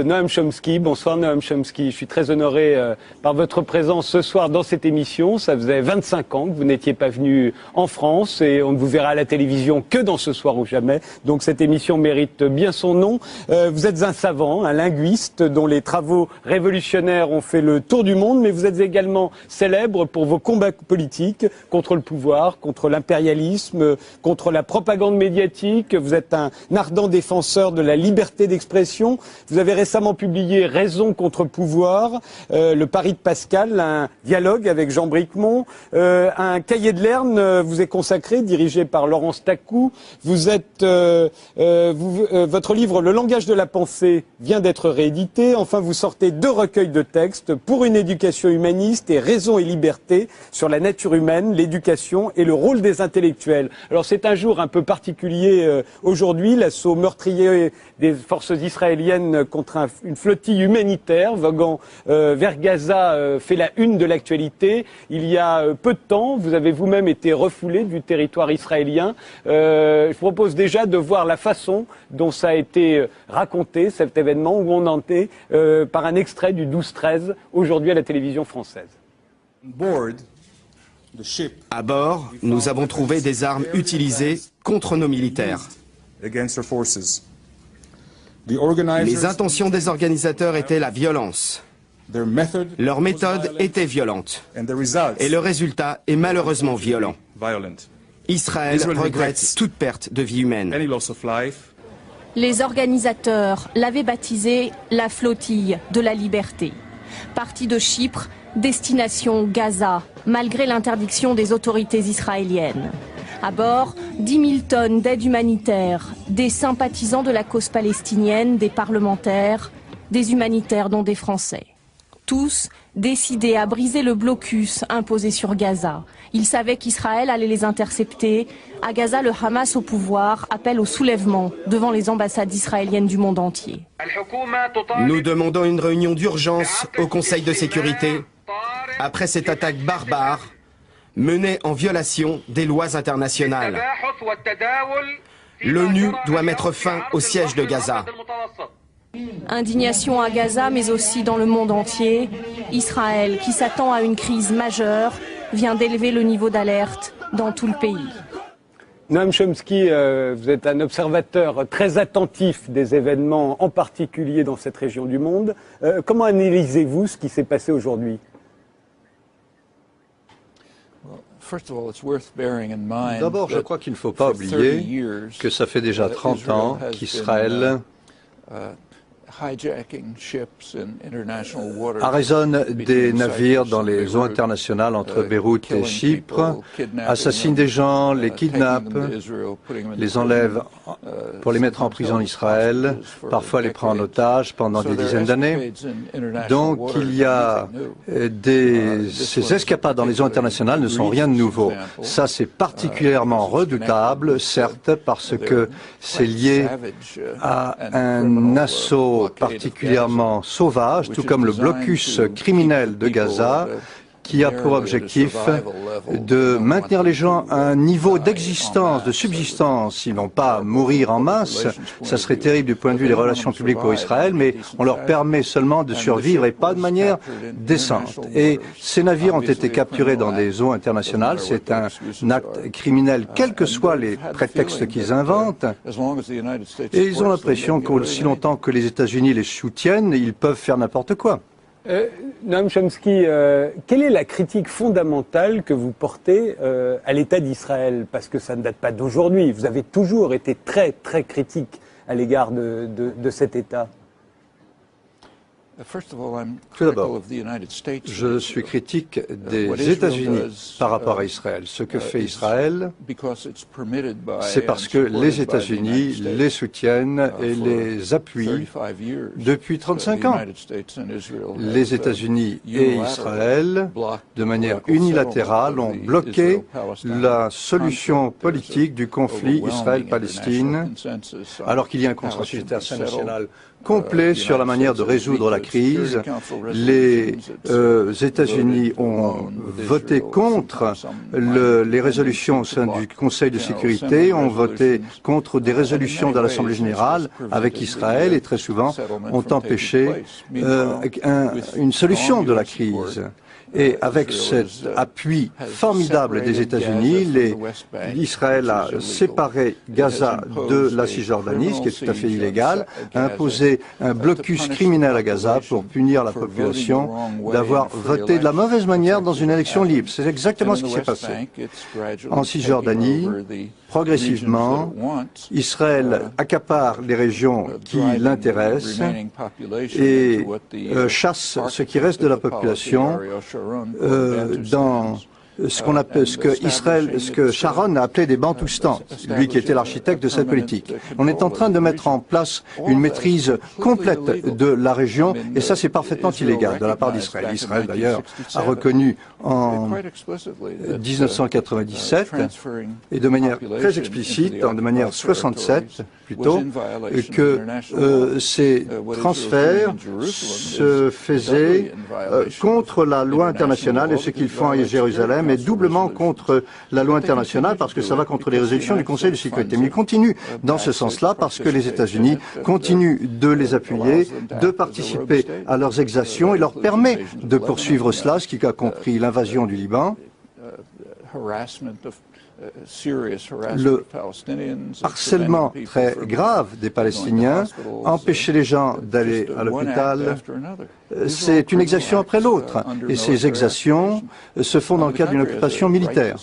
Noam Chomsky, bonsoir Noam Chomsky. Je suis très honoré par votre présence ce soir dans cette émission. Ça faisait 25 ans que vous n'étiez pas venu en France et on ne vous verra à la télévision que dans Ce soir ou jamais. Donc cette émission mérite bien son nom. Vous êtes un savant, un linguiste dont les travaux révolutionnaires ont fait le tour du monde, mais vous êtes également célèbre pour vos combats politiques contre le pouvoir, contre l'impérialisme, contre la propagande médiatique. Vous êtes un ardent défenseur de la liberté d'expression. Vous avez récemment publié Raison contre pouvoir, le pari de Pascal, un dialogue avec Jean Bricmont, un cahier de Lerne vous est consacré, dirigé par Laurence Tacou. Vous êtes, votre livre Le langage de la pensée vient d'être réédité. Enfin, vous sortez 2 recueils de textes pour une éducation humaniste et Raison et liberté sur la nature humaine, l'éducation et le rôle des intellectuels. Alors c'est un jour un peu particulier aujourd'hui, l'assaut meurtrier des forces israéliennes contre une flottille humanitaire voguant vers Gaza fait la une de l'actualité. Il y a peu de temps, vous avez vous-même été refoulé du territoire israélien. Je vous propose déjà de voir la façon dont ça a été raconté, cet événement, où on en est, par un extrait du 12-13, aujourd'hui à la télévision française. À bord, nous avons trouvé des armes utilisées contre nos militaires. Les intentions des organisateurs étaient la violence. Leur méthode était violente. Et le résultat est malheureusement violent. Israël regrette toute perte de vie humaine. Les organisateurs l'avaient baptisé la flottille de la liberté. Partie de Chypre, destination Gaza, malgré l'interdiction des autorités israéliennes. À bord, 10 000 tonnes d'aide humanitaire, des sympathisants de la cause palestinienne, des parlementaires, des humanitaires dont des Français. Tous décidés à briser le blocus imposé sur Gaza. Ils savaient qu'Israël allait les intercepter. À Gaza, le Hamas au pouvoir appelle au soulèvement devant les ambassades israéliennes du monde entier. Nous demandons une réunion d'urgence au Conseil de sécurité après cette attaque barbare menée en violation des lois internationales. L'ONU doit mettre fin au siège de Gaza. Indignation à Gaza, mais aussi dans le monde entier. Israël, qui s'attend à une crise majeure, vient d'élever le niveau d'alerte dans tout le pays. Noam Chomsky, vous êtes un observateur très attentif des événements, en particulier dans cette région du monde. Comment analysez-vous ce qui s'est passé aujourd'hui ? D'abord, je crois qu'il ne faut pas oublier que ça fait déjà 30 ans qu'Israël arraisonne des navires dans les eaux internationales entre Beyrouth et Chypre, assassine des gens, les kidnappe, les enlève pour les mettre en prison en Israël, parfois les prend en otage pendant des dizaines d'années. Donc il y a ces escapades dans les eaux internationales ne sont rien de nouveau. Ça c'est particulièrement redoutable, certes, parce que c'est lié à un assaut particulièrement sauvage, tout comme le blocus criminel de Gaza, qui a pour objectif de maintenir les gens à un niveau d'existence, de subsistance. Ils n'ont pas à mourir en masse, ça serait terrible du point de vue des relations publiques pour Israël, mais on leur permet seulement de survivre et pas de manière décente. Et ces navires ont été capturés dans des eaux internationales, c'est un acte criminel, quels que soient les prétextes qu'ils inventent, et ils ont l'impression qu'aussi longtemps que les États-Unis les soutiennent, ils peuvent faire n'importe quoi. Noam Chomsky, quelle est la critique fondamentale que vous portez à l'État d'Israël? Parce que ça ne date pas d'aujourd'hui. Vous avez toujours été très, très critique à l'égard de cet État. Tout d'abord, je suis critique des États-Unis par rapport à Israël. Ce que fait Israël, c'est parce que les États-Unis les soutiennent et les appuient depuis 35 ans. Les États-Unis et Israël, de manière unilatérale, ont bloqué la solution politique du conflit Israël-Palestine, alors qu'il y a un consensus international complet sur la manière de résoudre la crise. Les États-Unis ont voté contre les résolutions au sein du Conseil de sécurité, ont voté contre des résolutions de l'Assemblée générale avec Israël et très souvent ont empêché une solution de la crise. Et avec cet appui formidable des États-Unis, Israël a séparé Gaza de la Cisjordanie, ce qui est tout à fait illégal, a imposé un blocus criminel à Gaza pour punir la population d'avoir voté de la mauvaise manière dans une élection libre. C'est exactement ce qui s'est passé. En Cisjordanie, progressivement, Israël accapare les régions qui l'intéressent et chasse ce qui reste de la population dans ce que Sharon a appelé des bantoustans, lui qui était l'architecte de cette politique. On est en train de mettre en place une maîtrise complète de la région et ça c'est parfaitement illégal de la part d'Israël. Israël d'ailleurs a reconnu en 1997 et de manière très explicite, de manière 67 plutôt, que ces transferts se faisaient contre la loi internationale et ce qu'ils font à Jérusalem mais doublement contre la loi internationale parce que ça va contre les résolutions du Conseil de sécurité. Mais il continue dans ce sens-là parce que les États-Unis continuent de les appuyer, de participer à leurs exactions et leur permet de poursuivre cela, ce qui a compris l'invasion du Liban, le harcèlement très grave des Palestiniens, empêcher les gens d'aller à l'hôpital, c'est une exaction après l'autre. Et ces exactions se font dans le cadre d'une occupation militaire.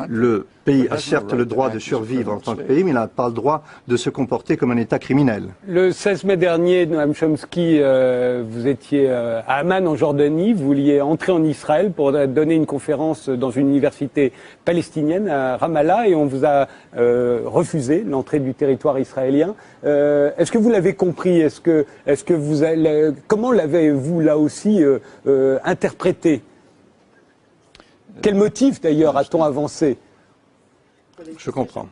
Le pays a certes le droit de survivre en tant que pays, mais il n'a pas le droit de se comporter comme un État criminel. Le 16 mai dernier, Noam Chomsky, vous étiez à Amman en Jordanie, vous vouliez entrer en Israël pour donner une conférence dans une université palestinienne à Ramallah et on vous a refusé l'entrée du territoire israélien. Est-ce que vous l'avez compris? Comment l'avez-vous là aussi interprété? Quel motif d'ailleurs a-t-on avancé? Je comprends.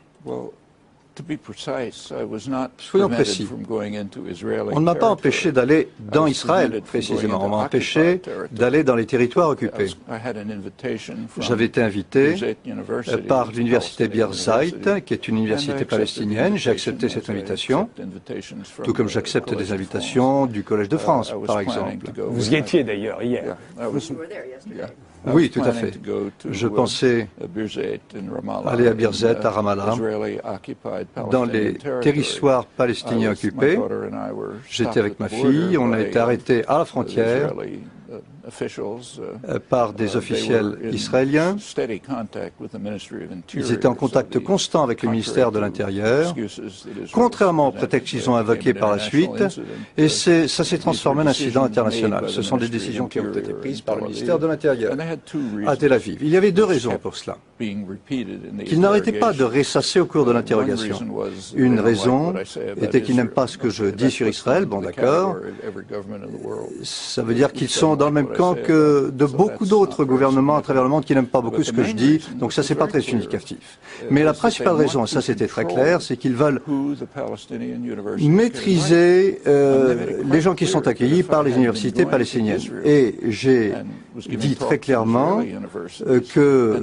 Soyons précis. On ne m'a pas empêché d'aller dans Israël, précisément. On m'a empêché d'aller dans les territoires occupés. J'avais été invité par l'université Birzeit, qui est une université palestinienne. J'ai accepté cette invitation, tout comme j'accepte des invitations du Collège de France, par exemple. Vous y étiez d'ailleurs hier. Oui, tout à fait. Je pensais aller à Birzeit, à Ramallah, dans les territoires palestiniens occupés. J'étais avec ma fille, on a été arrêtés à la frontière par des officiels israéliens. Ils étaient en contact constant avec le ministère de l'Intérieur, contrairement aux prétextes qu'ils ont invoqués par la suite, et ça s'est transformé en incident international. Ce sont des décisions qui ont été prises par le ministère de l'Intérieur à Tel Aviv. Il y avait deux raisons pour cela, qu'ils n'arrêtaient pas de ressasser au cours de l'interrogation. Une raison était qu'ils n'aiment pas ce que je dis sur Israël, bon d'accord, ça veut dire qu'ils sont dans le même camp que de beaucoup d'autres gouvernements à travers le monde qui n'aiment pas beaucoup ce que je dis, donc ça c'est pas très significatif. Mais la principale raison, et ça c'était très clair, c'est qu'ils veulent maîtriser les gens qui sont accueillis par les universités palestiniennes. Et j'ai dit très clairement que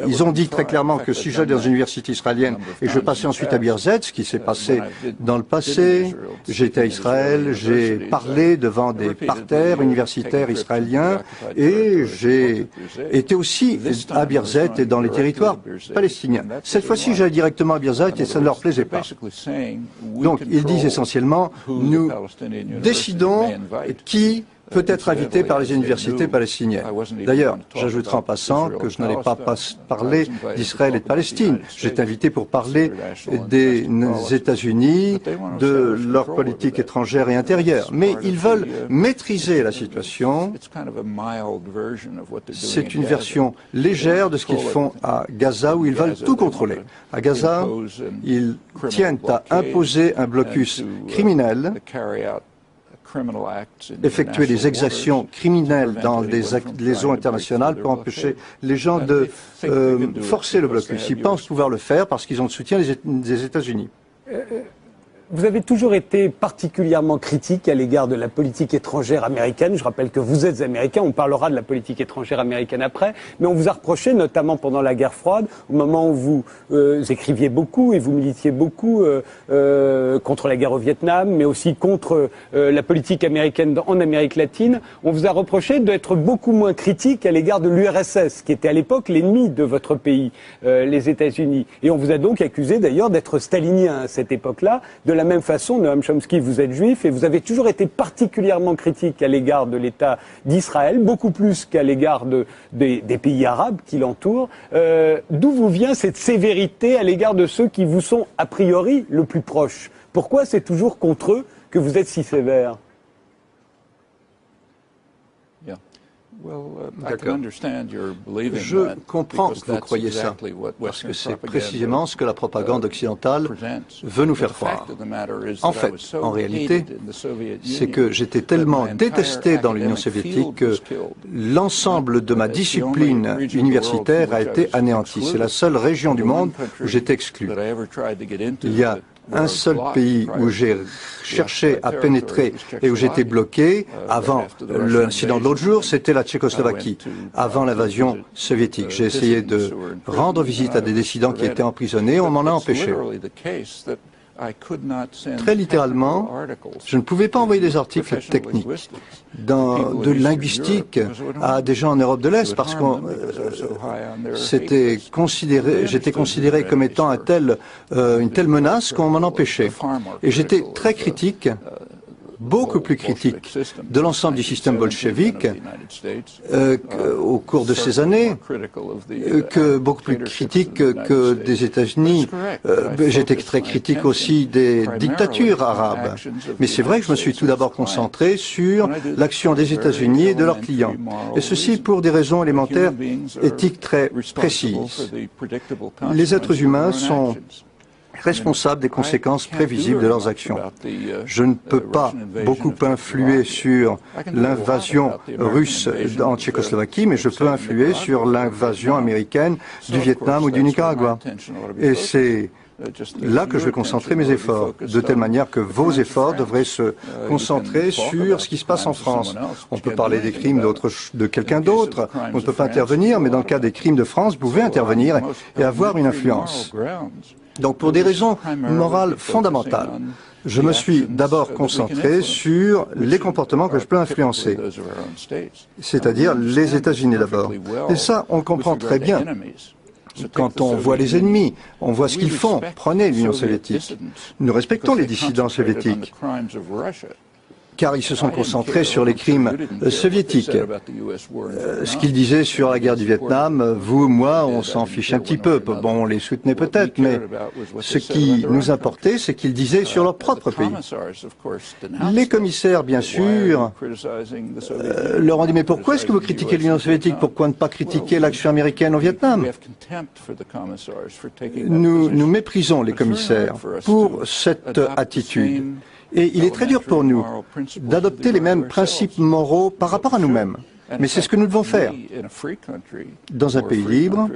ils ont dit très clairement que si j'allais dans une université israélienne et je passais ensuite à Birzeit, ce qui s'est passé dans le passé, j'étais à Israël, j'ai parlé devant des parterres universitaires israéliens et j'ai été aussi à Birzeit et dans les territoires palestiniens. Cette fois-ci, j'allais directement à Birzeit et ça ne leur plaisait pas. Donc, ils disent essentiellement, nous décidons qui peut être invité par les universités palestiniennes. D'ailleurs, j'ajouterai en passant que je n'allais pas parler d'Israël et de Palestine. J'étais invité pour parler des États-Unis, de leur politique étrangère et intérieure. Mais ils veulent maîtriser la situation. C'est une version légère de ce qu'ils font à Gaza, où ils veulent tout contrôler. À Gaza, ils tiennent à imposer un blocus criminel, effectuer des exactions criminelles dans les eaux internationales pour empêcher les gens de forcer le blocus. Ils pensent pouvoir le faire parce qu'ils ont le soutien des États-Unis. Vous avez toujours été particulièrement critique à l'égard de la politique étrangère américaine. Je rappelle que vous êtes américain, on parlera de la politique étrangère américaine après, mais on vous a reproché, notamment pendant la guerre froide, au moment où vous écriviez beaucoup et vous militiez beaucoup contre la guerre au Vietnam, mais aussi contre la politique américaine en Amérique latine, on vous a reproché d'être beaucoup moins critique à l'égard de l'URSS, qui était à l'époque l'ennemi de votre pays, les États-Unis. Et on vous a donc accusé d'ailleurs d'être stalinien à cette époque-là. De la même façon, Noam Chomsky, vous êtes juif et vous avez toujours été particulièrement critique à l'égard de l'État d'Israël, beaucoup plus qu'à l'égard des pays arabes qui l'entourent. D'où vous vient cette sévérité à l'égard de ceux qui vous sont a priori le plus proches? Pourquoi c'est toujours contre eux que vous êtes si sévère? D'accord. Je comprends que vous croyez ça, parce que c'est précisément ce que la propagande occidentale veut nous faire croire. En fait, en réalité, c'est que j'étais tellement détesté dans l'Union soviétique que l'ensemble de ma discipline universitaire a été anéanti. C'est la seule région du monde où j'étais exclu. Il y a un seul pays où j'ai cherché à pénétrer et où j'étais bloqué avant l'incident de l'autre jour, c'était la Tchécoslovaquie, avant l'invasion soviétique. J'ai essayé de rendre visite à des dissidents qui étaient emprisonnés, on m'en a empêché. Très littéralement, je ne pouvais pas envoyer des articles techniques de linguistique à des gens en Europe de l'Est parce que j'étais considéré comme étant une telle menace qu'on m'en empêchait. Et j'étais très critique, beaucoup plus critique de l'ensemble du système bolchevique au cours de ces années, beaucoup plus critique que des États-Unis. J'étais très critique aussi des dictatures arabes. Mais c'est vrai que je me suis tout d'abord concentré sur l'action des États-Unis et de leurs clients. Et ceci pour des raisons élémentaires, éthiques très précises. Les êtres humains sont responsables des conséquences prévisibles de leurs actions. Je ne peux pas beaucoup influer sur l'invasion russe en Tchécoslovaquie, mais je peux influer sur l'invasion américaine du Vietnam ou du Nicaragua. Et c'est là que je vais concentrer mes efforts, de telle manière que vos efforts devraient se concentrer sur ce qui se passe en France. On peut parler des crimes de quelqu'un d'autre, on ne peut pas intervenir, mais dans le cas des crimes de France, vous pouvez intervenir et avoir une influence. Donc pour des raisons morales fondamentales, je me suis d'abord concentré sur les comportements que je peux influencer, c'est-à-dire les États-Unis d'abord. Et ça, on comprend très bien. Quand on voit les ennemis, on voit ce qu'ils font. Prenez l'Union soviétique. Nous respectons les dissidents soviétiques, car ils se sont concentrés sur les crimes soviétiques. Ce qu'ils disaient sur la guerre du Vietnam, vous, moi, on s'en fiche un petit peu. Bon, on les soutenait peut-être, mais ce qui nous importait, c'est qu'ils disaient sur leur propre pays. Les commissaires, bien sûr, leur ont dit, mais pourquoi est-ce que vous critiquez l'Union soviétique? Pourquoi ne pas critiquer l'action américaine au Vietnam? Nous méprisons les commissaires pour cette attitude. Et il est très dur pour nous d'adopter les mêmes principes moraux par rapport à nous-mêmes. Mais c'est ce que nous devons faire. Dans un pays libre,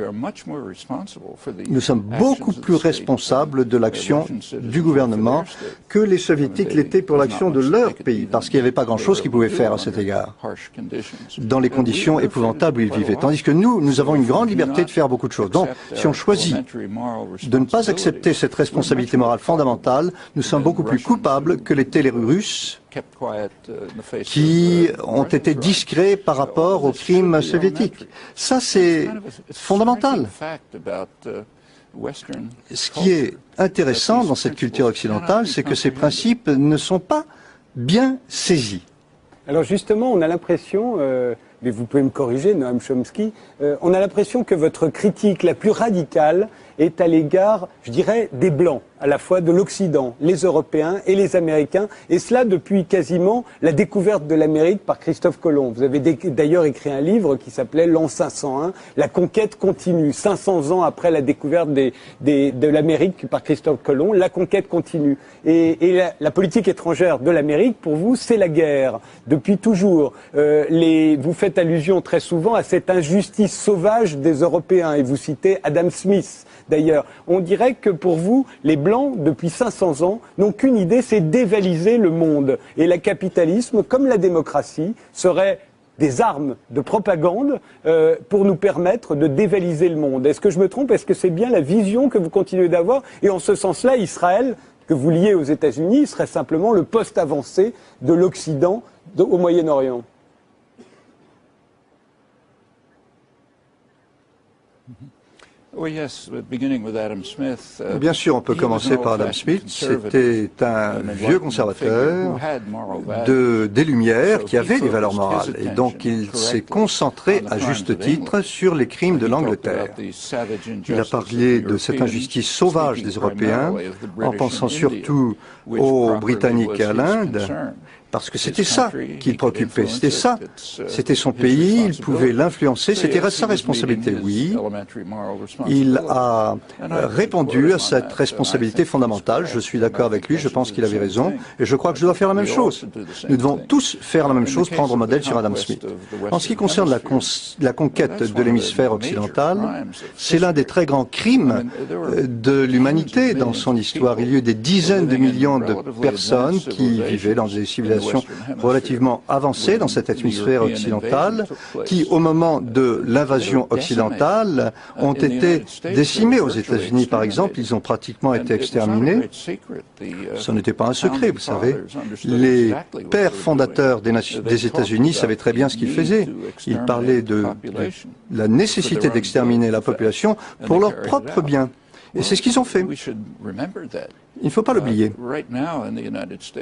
nous sommes beaucoup plus responsables de l'action du gouvernement que les soviétiques l'étaient pour l'action de leur pays, parce qu'il n'y avait pas grand-chose qu'ils pouvaient faire à cet égard, dans les conditions épouvantables où ils vivaient. Tandis que nous avons une grande liberté de faire beaucoup de choses. Donc, si on choisit de ne pas accepter cette responsabilité morale fondamentale, nous sommes beaucoup plus coupables que l'étaient les Russes, qui ont été discrets par rapport aux crimes soviétiques. Ça, c'est fondamental. Ce qui est intéressant dans cette culture occidentale, c'est que ces principes ne sont pas bien saisis. Alors justement, on a l'impression, mais vous pouvez me corriger, Noam Chomsky, on a l'impression que votre critique la plus radicale est à l'égard, je dirais, des Blancs, à la fois de l'Occident, les Européens et les Américains, et cela depuis quasiment la découverte de l'Amérique par Christophe Colomb. Vous avez d'ailleurs écrit un livre qui s'appelait L'an 501, La conquête continue, 500 ans après la découverte de l'Amérique par Christophe Colomb, la conquête continue. Et la politique étrangère de l'Amérique, pour vous, c'est la guerre, depuis toujours. Vous faites allusion très souvent à cette injustice sauvage des Européens, et vous citez Adam Smith. D'ailleurs, on dirait que pour vous, les Blancs Blancs, depuis 500 ans, n'ont qu'une idée, c'est dévaliser le monde. Et le capitalisme, comme la démocratie, serait des armes de propagande pour nous permettre de dévaliser le monde. Est-ce que je me trompe? Est-ce que c'est bien la vision que vous continuez d'avoir? Et en ce sens-là, Israël, que vous liez aux États-Unis, serait simplement le poste avancé de l'Occident au Moyen-Orient. Bien sûr, on peut commencer par Adam Smith. C'était un vieux conservateur des Lumières qui avait des valeurs morales. Et donc, il s'est concentré à juste titre sur les crimes de l'Angleterre. Il a parlé de cette injustice sauvage des Européens en pensant surtout aux Britanniques et à l'Inde. Parce que c'était ça qui le préoccupait, c'était ça. C'était son pays, il pouvait l'influencer, c'était sa responsabilité, oui. Il a répondu à cette responsabilité fondamentale, je suis d'accord avec lui, je pense qu'il avait raison, et je crois que je dois faire la même chose. Nous devons tous faire la même chose, prendre modèle sur Adam Smith. En ce qui concerne la conquête de l'hémisphère occidental, c'est l'un des très grands crimes de l'humanité dans son histoire. Il y a eu des dizaines de millions de personnes qui vivaient dans des civilisations relativement avancées dans cet hémisphère occidental, qui, au moment de l'invasion occidentale, ont été décimées. Aux États-Unis, par exemple, ils ont pratiquement été exterminés. Ce n'était pas un secret, vous savez. Les pères fondateurs des États-Unis savaient très bien ce qu'ils faisaient. Ils parlaient de la nécessité d'exterminer la population pour leur propre bien. Et c'est ce qu'ils ont fait. Il ne faut pas l'oublier.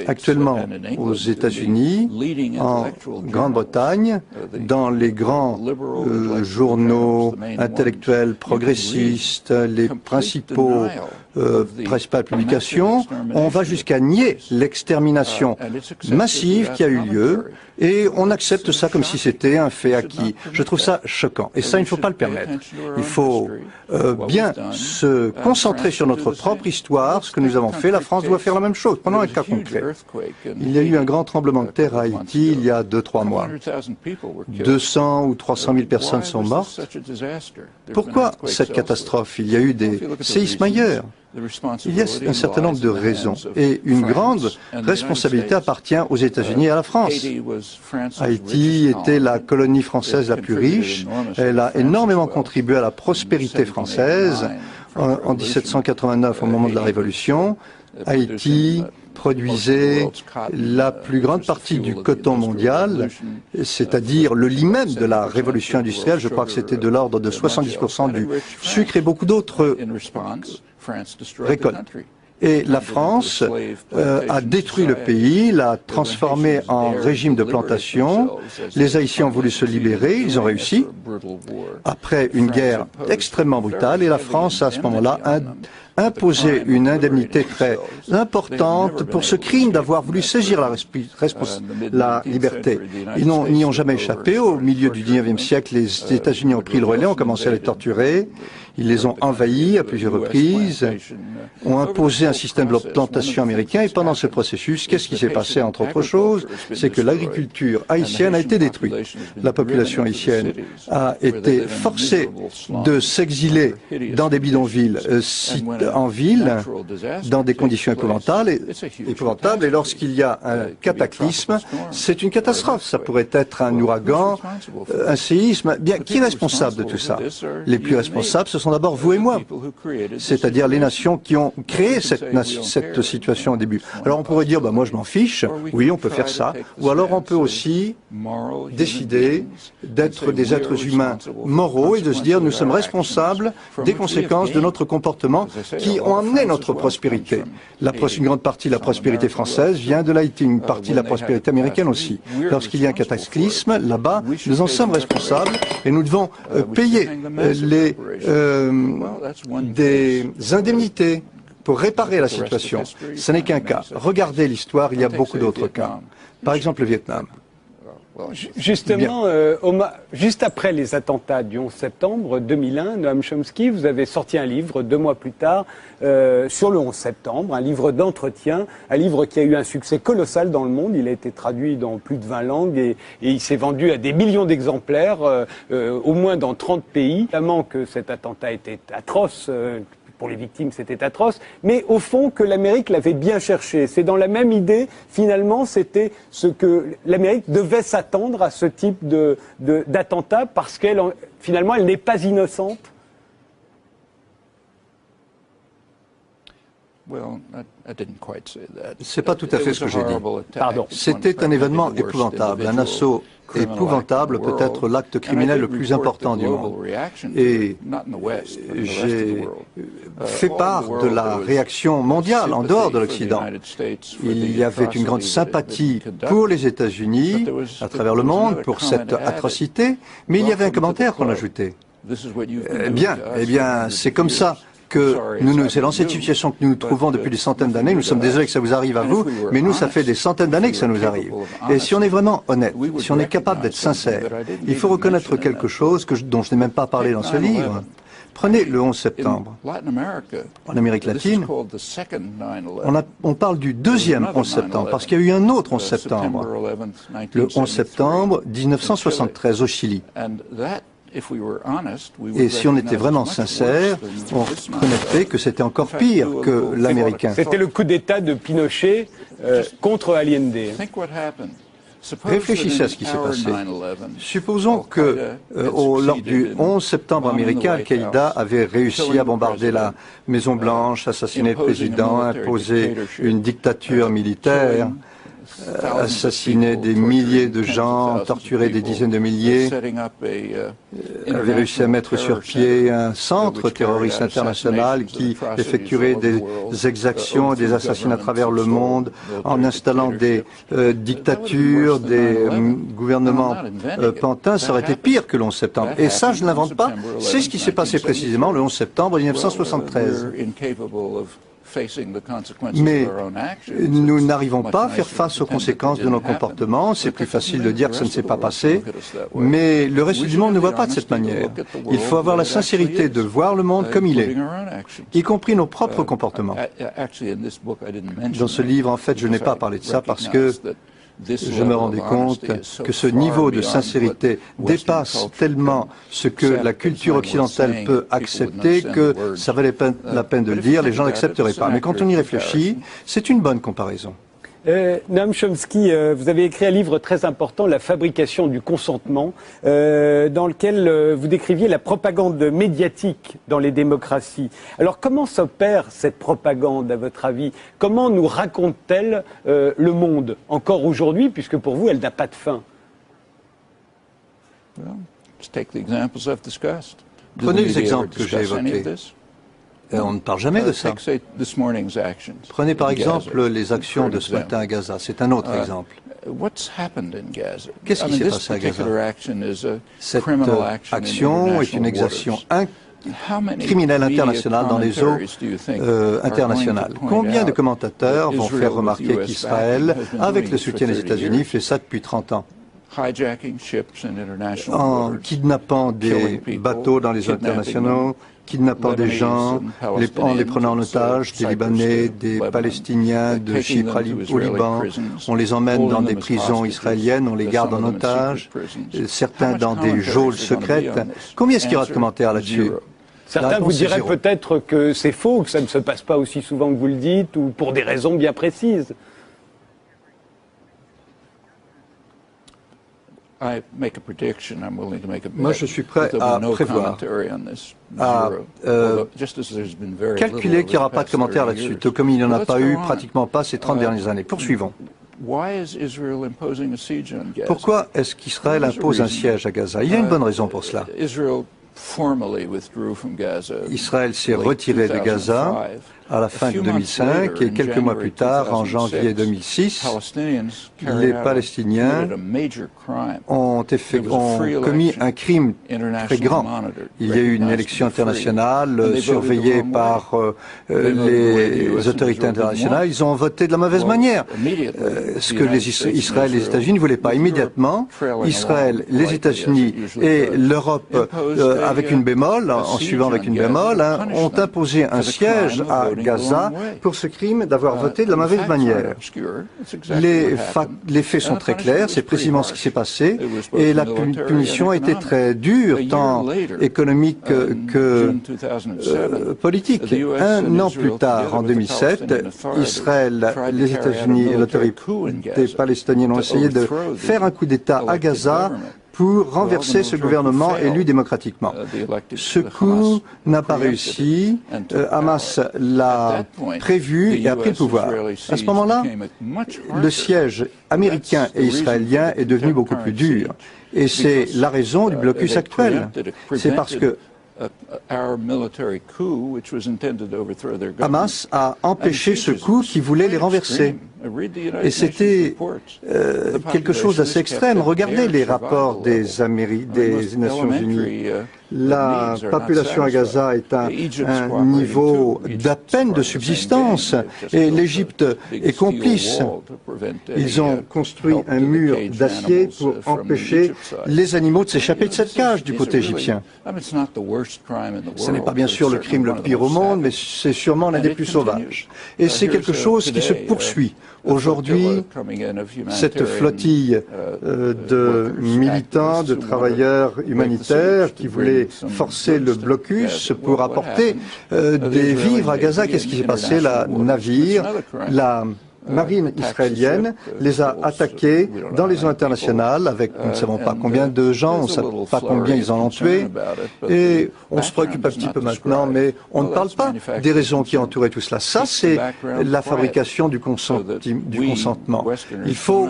Actuellement, aux États-Unis, en Grande-Bretagne, dans les grands journaux intellectuels progressistes, les principaux principales publications, on va jusqu'à nier l'extermination massive qui a eu lieu et on accepte ça comme si c'était un fait acquis. Je trouve ça choquant et ça, il ne faut pas le permettre. Il faut bien se concentrer sur notre propre histoire, ce que nous avons fait. La France doit faire la même chose. Prenons un cas concret. Il y a eu un grand tremblement de terre à Haïti il y a 2-3 mois. 200 ou 300 000 personnes sont mortes. Pourquoi cette catastrophe? Il y a eu des séismes ailleurs. Il y a un certain nombre de raisons et une grande responsabilité appartient aux États-Unis et à la France. Haïti était la colonie française la plus riche. Elle a énormément contribué à la prospérité française. En 1789, au moment de la Révolution, Haïti produisait la plus grande partie du coton mondial, c'est-à-dire le lit même de la révolution industrielle. Je crois que c'était de l'ordre de 70% du sucre et beaucoup d'autres récoltes. Et la France a détruit le pays, l'a transformé en régime de plantation. Les Haïtiens ont voulu se libérer, ils ont réussi, après une guerre extrêmement brutale, et la France, à ce moment-là, imposé une indemnité très importante pour ce crime d'avoir voulu saisir la liberté. Ils n'y ont jamais échappé. Au milieu du XIXe siècle, les États-Unis ont pris le relais, ont commencé à les torturer. Ils les ont envahis à plusieurs reprises, ont imposé un système de plantation américain et pendant ce processus, qu'est-ce qui s'est passé entre autres choses? C'est que l'agriculture haïtienne a été détruite. La population haïtienne a été forcée de s'exiler dans des bidonvilles, en ville, dans des conditions épouvantables et lorsqu'il y a un cataclysme, c'est une catastrophe. Ça pourrait être un ouragan, un séisme. Bien, qui est responsable de tout ça? Les plus responsables, ce sont d'abord vous et moi, c'est-à-dire les nations qui ont créé cette situation au début. Alors on pourrait dire, moi je m'en fiche, oui on peut faire ça, ou alors on peut aussi décider d'être des êtres humains moraux et de se dire nous sommes responsables des conséquences de notre comportement qui ont amené notre prospérité. Une grande partie de la prospérité française vient de l'Haïti, une partie de la prospérité américaine aussi. Lorsqu'il y a un cataclysme, là-bas, nous en sommes responsables et nous devons payer des indemnités pour réparer la situation. Ce n'est qu'un cas. Regardez l'histoire, il y a beaucoup d'autres cas. Par exemple, le Vietnam. Justement, juste après les attentats du 11 septembre 2001, Noam Chomsky, vous avez sorti un livre 2 mois plus tard sur le 11 septembre, un livre d'entretien, un livre qui a eu un succès colossal dans le monde. Il a été traduit dans plus de 20 langues et il s'est vendu à des millions d'exemplaires, au moins dans 30 pays. Évidemment que cet attentat était atroce, pour les victimes, c'était atroce, mais au fond que l'Amérique l'avait bien cherché. C'est dans la même idée, finalement, c'était ce que l'Amérique devait s'attendre à ce type d'attentat parce qu'elle, finalement, elle n'est pas innocente. C'est pas tout à fait ce que j'ai dit. Pardon. C'était un événement épouvantable, un assaut épouvantable, peut-être l'acte criminel le plus important du monde. Et j'ai fait part de la réaction mondiale en dehors de l'Occident. Il y avait une grande sympathie pour les États-Unis à travers le monde pour cette atrocité, mais il y avait un commentaire qu'on ajoutait. Eh bien, c'est comme ça que c'est dans cette situation que nous nous trouvons depuis des centaines d'années. Nous sommes désolés que ça vous arrive à vous, mais nous, ça fait des centaines d'années que ça nous arrive. Et si on est vraiment honnête, si on est capable d'être sincère, il faut reconnaître quelque chose dont je n'ai même pas parlé dans ce livre. Prenez le 11 septembre. En Amérique latine, on parle du deuxième 11 septembre, parce qu'il y a eu un autre 11 septembre. Le 11 septembre 1973 au Chili. Et si on était vraiment sincère, on reconnaîtrait que c'était encore pire que l'américain. C'était le coup d'État de Pinochet contre Allende. Réfléchissez à ce qui s'est passé. Supposons que lors du 11 septembre américain, Al-Qaïda avait réussi à bombarder la Maison-Blanche, assassiner le président, imposer une dictature militaire, assassiner des milliers de gens, torturer des dizaines de milliers, avait réussi à mettre sur pied un centre terroriste international qui effectuerait des exactions et des assassinats à travers le monde en installant des dictatures, des gouvernements pantins. Ça aurait été pire que le 11 septembre. Et ça, je ne l'invente pas. C'est ce qui s'est passé précisément le 11 septembre 1973. Mais nous n'arrivons pas à faire face aux conséquences de nos comportements. C'est plus facile de dire que ça ne s'est pas passé, mais le reste du monde ne voit pas de cette manière. Il faut avoir la sincérité de voir le monde comme il est, y compris nos propres comportements. Dans ce livre, en fait, je n'ai pas parlé de ça parce que je me rendais compte que ce niveau de sincérité dépasse tellement ce que la culture occidentale peut accepter que ça valait la peine de le dire, les gens n'accepteraient pas. Mais quand on y réfléchit, c'est une bonne comparaison. Noam Chomsky, vous avez écrit un livre très important, La fabrication du consentement, dans lequel vous décriviez la propagande médiatique dans les démocraties. Alors comment s'opère cette propagande, à votre avis? Comment nous raconte-t-elle le monde, encore aujourd'hui, puisque pour vous, elle n'a pas de fin? Prenez les exemples que j'ai évoqués. On ne parle jamais de ça. Prenez par exemple les actions de ce matin à Gaza. C'est un autre exemple. Qu'est-ce qui s'est passé à Gaza? Cette action est une exaction criminelle internationale dans les eaux internationales. Combien de commentateurs vont faire remarquer qu'Israël, avec le soutien des États-Unis, fait ça depuis 30 ans? En kidnappant des bateaux dans les eaux internationales, kidnappant des gens, en les prenant en otage, des Libanais, des Palestiniens de Chypre au Liban. On les emmène dans des prisons israéliennes, on les garde en otage, certains dans des geôles secrètes. Combien est-ce qu'il y aura de commentaires là-dessus? Certains vous diraient peut-être que c'est faux, que ça ne se passe pas aussi souvent que vous le dites, ou pour des raisons bien précises. Moi, je suis prêt à prévoir, à calculer qu'il n'y aura pas de commentaire là-dessus, tout comme il n'y en a pas eu pratiquement pas ces 30 dernières années. Poursuivons. Pourquoi est-ce qu'Israël impose un siège à Gaza? Il y a une bonne raison pour cela. Israël s'est retiré de Gaza à la fin de 2005 et quelques mois plus tard, en janvier 2006, les Palestiniens ont commis un crime très grand. Il y a eu une élection internationale surveillée par les autorités internationales. Ils ont voté de la mauvaise manière, ce que Israël et les États-Unis ne voulaient pas. Immédiatement, Israël, les États-Unis et l'Europe, avec une bémol, en suivant avec une bémol, ont imposé un siège à Gaza pour ce crime d'avoir voté de la mauvaise manière. Les faits sont très clairs, c'est précisément ce qui s'est passé, et la punition a été très dure, tant économique que politique. Un an plus tard, en 2007, Israël, les États-Unis et l'autorité palestinienne ont essayé de faire un coup d'État à Gaza pour renverser ce gouvernement élu démocratiquement. Ce coup n'a pas réussi. Hamas l'a prévu et a pris le pouvoir. À ce moment-là, le siège américain et israélien est devenu beaucoup plus dur. Et c'est la raison du blocus actuel. C'est parce que Hamas a empêché ce coup qui voulait les renverser. Et c'était quelque chose d'assez extrême. Regardez les rapports des Nations Unies. La population à Gaza est à un niveau d'à peine de subsistance et l'Égypte est complice. Ils ont construit un mur d'acier pour empêcher les animaux de s'échapper de cette cage du côté égyptien. Ce n'est pas bien sûr le crime le pire au monde, mais c'est sûrement l'un des plus sauvages. Et c'est quelque chose qui se poursuit. Aujourd'hui, cette flottille de militants, de travailleurs humanitaires qui voulaient forcer le blocus pour apporter des vivres à Gaza, qu'est-ce qui s'est passé? La marine israélienne les a attaqués dans les eaux internationales avec, nous ne savons pas combien de gens, on ne sait pas combien ils en ont tué, et on se préoccupe un petit peu maintenant, mais on ne parle pas des raisons qui entouraient tout cela. Ça, c'est la fabrication du consentement. Il faut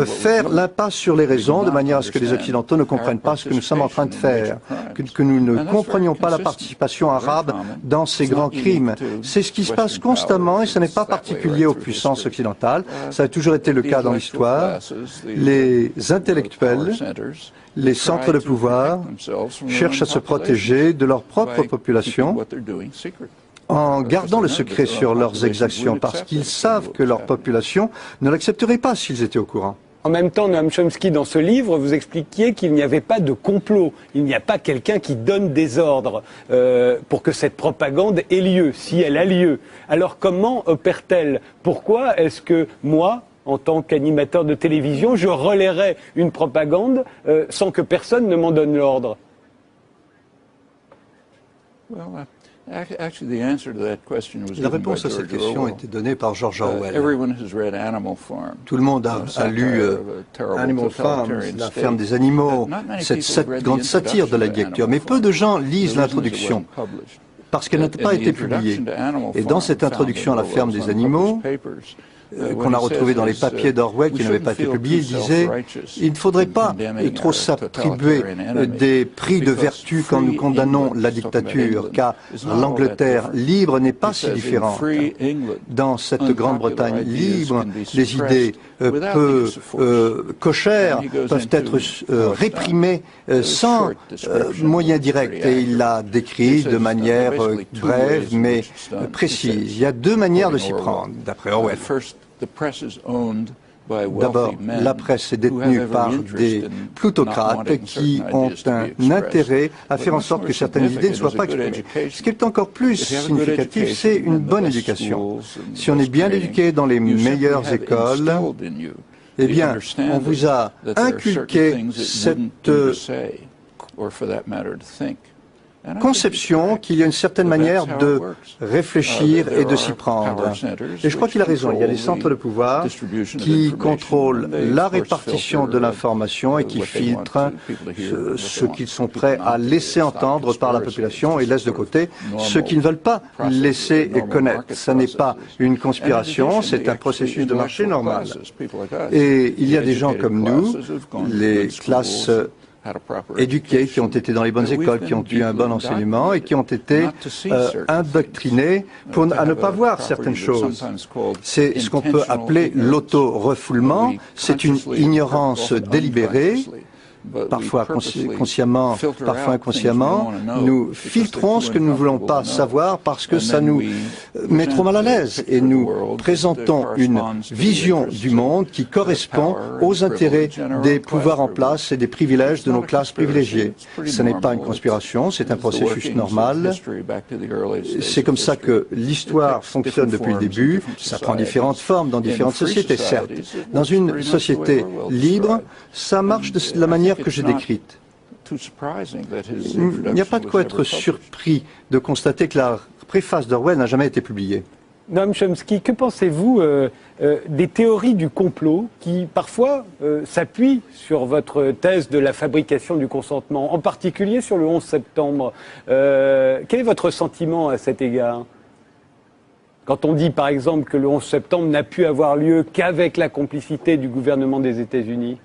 faire l'impasse sur les raisons de manière à ce que les Occidentaux ne comprennent pas ce que nous sommes en train de faire, que nous ne comprenions pas la participation arabe dans ces grands crimes. C'est ce qui se passe constamment et ce n'est pas particulier aux puissances occidentales. Ça a toujours été le cas dans l'histoire. Les intellectuels, les centres de pouvoir cherchent à se protéger de leur propre population en gardant le secret sur leurs exactions parce qu'ils savent que leur population ne l'accepterait pas s'ils étaient au courant. En même temps, Noam Chomsky, dans ce livre, vous expliquiez qu'il n'y avait pas de complot. Il n'y a pas quelqu'un qui donne des ordres pour que cette propagande ait lieu, si elle a lieu. Alors comment opère-t-elle? Pourquoi est-ce que moi, en tant qu'animateur de télévision, je relayerais une propagande sans que personne ne m'en donne l'ordre? La réponse à cette question a été donnée par George Orwell. Tout le monde a lu Animal Farm, la ferme des animaux, cette grande satire de la lecture. Mais peu de gens lisent l'introduction parce qu'elle n'a pas été publiée. Et dans cette introduction à la ferme des animaux, qu'on a retrouvé dans les papiers d'Orwell qui n'avaient pas été publiés, il disait « Il ne faudrait pas trop s'attribuer des prix de vertu quand nous condamnons la dictature, car l'Angleterre libre n'est pas si différente. Dans cette Grande-Bretagne libre, les idées peu cochères peuvent être réprimées sans moyen direct. » Et il l'a décrit de manière brève mais précise. Il y a deux manières de s'y prendre, d'après Orwell. D'abord, la presse est détenue par des plutocrates qui ont un intérêt à faire en sorte que certaines idées ne soient pas exprimées. Ce qui est encore plus significatif, c'est une bonne éducation. Si on est bien éduqué dans les meilleures écoles, eh bien, on vous a inculqué cette conception qu'il y a une certaine manière de réfléchir et de s'y prendre. Et je crois qu'il a raison. Il y a des centres de pouvoir qui contrôlent la répartition de l'information et qui filtrent ce qu'ils sont prêts à laisser entendre par la population et laissent de côté ceux qui ne veulent pas laisser connaître. Ce n'est pas une conspiration, c'est un processus de marché normal. Et il y a des gens comme nous, les classes éduqués, qui ont été dans les bonnes écoles, qui ont eu un bon enseignement et qui ont été indoctrinés à ne pas voir certaines choses. C'est ce qu'on peut appeler l'auto-refoulement. C'est une ignorance délibérée parfois consciemment, parfois inconsciemment, nous filtrons ce que nous ne voulons pas savoir parce que ça nous met trop mal à l'aise et nous présentons une vision du monde qui correspond aux intérêts des pouvoirs en place et des privilèges de nos classes privilégiées. Ce n'est pas une conspiration, c'est un processus normal. C'est comme ça que l'histoire fonctionne depuis le début. Ça prend différentes formes dans différentes sociétés, certes. Dans une société libre, ça marche de la manière que j'ai décrite. Il n'y a pas de quoi être surpris de constater que la préface d'Orwell n'a jamais été publiée. Noam Chomsky, que pensez-vous des théories du complot qui, parfois, s'appuient sur votre thèse de la fabrication du consentement, en particulier sur le 11 septembre Quel est votre sentiment à cet égard ? Quand on dit, par exemple, que le 11 septembre n'a pu avoir lieu qu'avec la complicité du gouvernement des États-Unis ?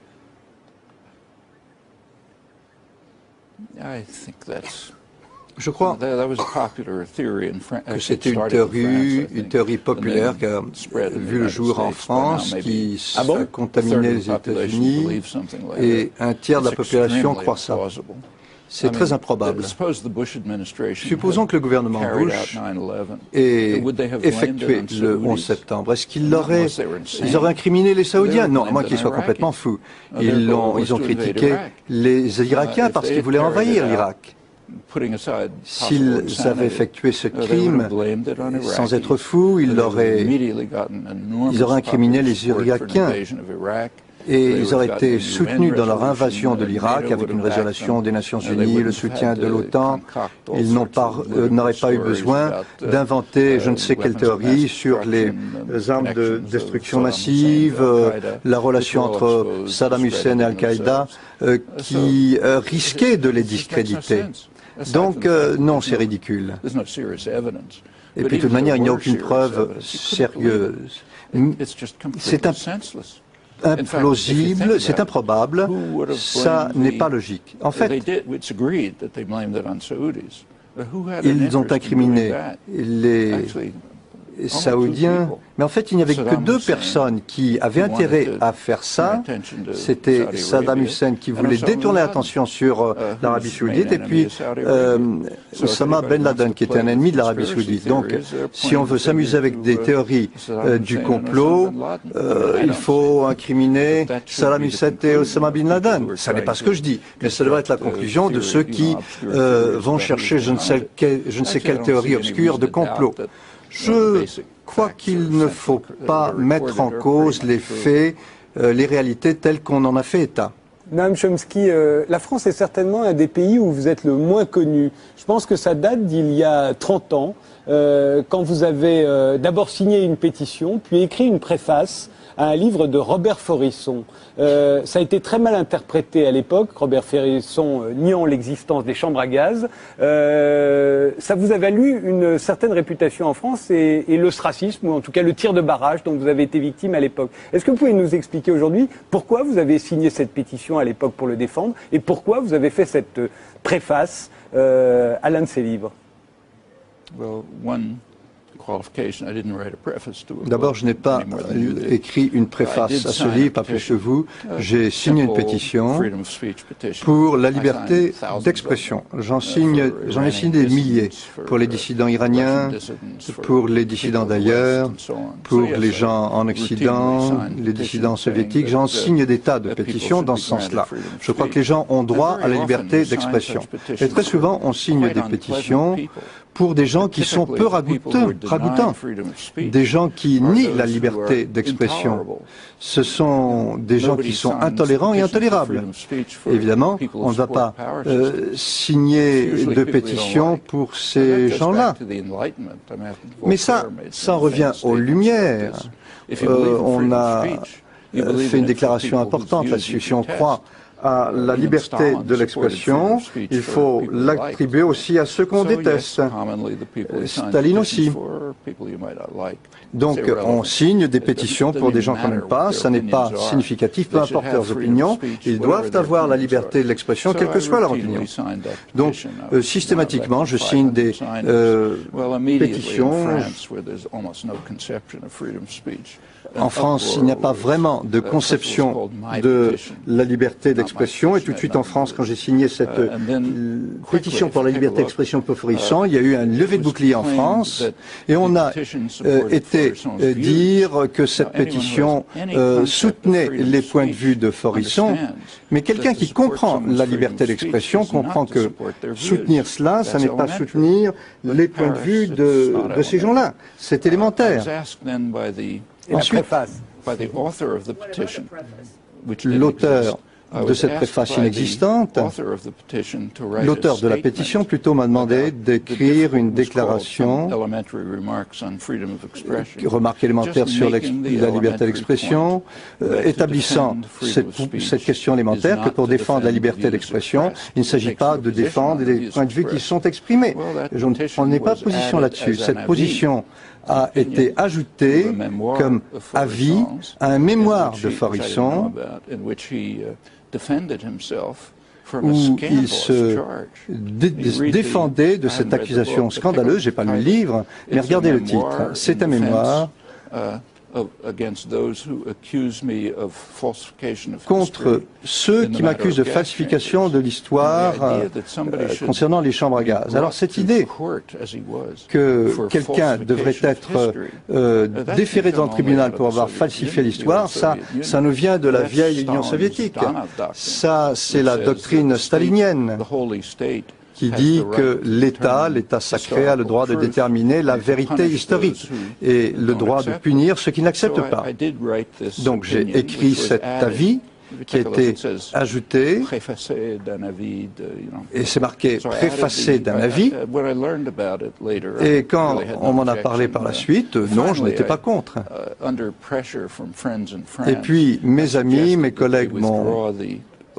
Je crois que c'était une théorie populaire qui a vu le jour en France, qui a contaminé les États-Unis, et un tiers de la population croit ça. C'est très improbable. Supposons que le gouvernement Bush ait effectué le 11 septembre. Est-ce qu'ils auraient incriminé les Saoudiens? Non, à moins qu'ils soient complètement fous. Ils ont critiqué les Irakiens parce qu'ils voulaient envahir l'Irak. S'ils avaient effectué ce crime sans être fous, ils auraient incriminé les Irakiens. Et ils auraient été soutenus dans leur invasion de l'Irak avec une résolution des Nations Unies, le soutien de l'OTAN. Ils n'auraient pas eu besoin d'inventer je ne sais quelle théorie sur les armes de destruction massive, la relation entre Saddam Hussein et Al-Qaïda, qui risquait de les discréditer. Donc, non, c'est ridicule. Et puis, de toute manière, il n'y a aucune preuve sérieuse. C'est implausible, c'est improbable, ça n'est pas logique. En fait, ils ont incriminé les Saoudiens, mais en fait il n'y avait que deux personnes qui avaient intérêt à faire ça. C'était Saddam Hussein qui voulait détourner l'attention sur l'Arabie Saoudite et puis Osama Ben Laden qui était un ennemi de l'Arabie Saoudite. Donc si on veut s'amuser avec des théories du complot, il faut incriminer Saddam Hussein et Osama Ben Laden. Ça n'est pas ce que je dis, mais ça devrait être la conclusion de ceux qui vont chercher je ne sais quelle théorie obscure de complot. Je crois qu'il ne faut pas mettre en cause les faits, les réalités telles qu'on en a fait état. Noam Chomsky, la France est certainement un des pays où vous êtes le moins connu. Je pense que ça date d'il y a 30 ans, quand vous avez d'abord signé une pétition, puis écrit une préface à un livre de Robert Faurisson. Ça a été très mal interprété à l'époque, Robert Faurisson niant l'existence des chambres à gaz. Ça vous a valu une certaine réputation en France et l'ostracisme, ou en tout cas le tir de barrage dont vous avez été victime à l'époque. Est-ce que vous pouvez nous expliquer aujourd'hui pourquoi vous avez signé cette pétition à l'époque pour le défendre et pourquoi vous avez fait cette préface à l'un de ces livres? D'abord, je n'ai pas écrit une préface à ce livre, pas plus que vous. J'ai signé une pétition pour la liberté d'expression. J'en ai signé des milliers pour les dissidents iraniens, pour les dissidents d'ailleurs, pour les gens en Occident, les dissidents soviétiques. J'en signe des tas de pétitions dans ce sens-là. Je crois que les gens ont droit à la liberté d'expression. Et très souvent, on signe des pétitions pour des gens qui sont peu ragoûtants, des gens qui nient la liberté d'expression. Ce sont des gens qui sont intolérants et intolérables. Évidemment, on ne va pas signer de pétitions pour ces gens-là. Mais ça revient aux Lumières. On a fait une déclaration importante là-dessus. Si on croit à la liberté de l'expression, il faut l'attribuer aussi à ceux qu'on déteste. Staline aussi. Donc on signe des pétitions pour des gens qu'on n'aime pas, ça n'est pas significatif, peu importe leurs opinions, ils doivent avoir la liberté de l'expression, quelle que soit leur opinion. Donc systématiquement, je signe des pétitions. En France, il n'y a pas vraiment de conception de la liberté d'expression. d'expression. Et tout de suite en France, quand j'ai signé cette pétition pour la liberté d'expression peu florissant, il y a eu un lever de bouclier en France. Et on a été dire que cette pétition soutenait les points de vue de Forisson. Mais quelqu'un qui comprend la liberté d'expression comprend que soutenir cela, ça n'est pas soutenir les points de vue de ces gens-là. C'est élémentaire. Ensuite, l'auteur de cette préface inexistante, l'auteur de la pétition plutôt m'a demandé d'écrire une déclaration, remarque élémentaire sur la liberté d'expression, établissant cette question élémentaire que pour défendre la liberté d'expression, il ne s'agit pas de défendre les points de vue qui sont exprimés. Je ne prenais pas position là-dessus. Cette position a été ajoutée comme avis à un mémoire de Forisson où il se défendait de cette accusation scandaleuse. J'ai pas lu le livre, mais regardez le titre. C'est un mémoire contre ceux qui m'accusent de falsification de l'histoire concernant les chambres à gaz. Alors cette idée que quelqu'un devrait être déféré devant le tribunal pour avoir falsifié l'histoire, ça nous vient de la vieille Union soviétique. Ça, c'est la doctrine stalinienne qui dit que l'État sacré, a le droit de déterminer la vérité historique et le droit de punir ceux qui n'acceptent pas. Donc j'ai écrit cet avis qui a été ajouté, et c'est marqué préfacé d'un avis, et quand on m'en a parlé par la suite, non, je n'étais pas contre. Et puis mes amis, mes collègues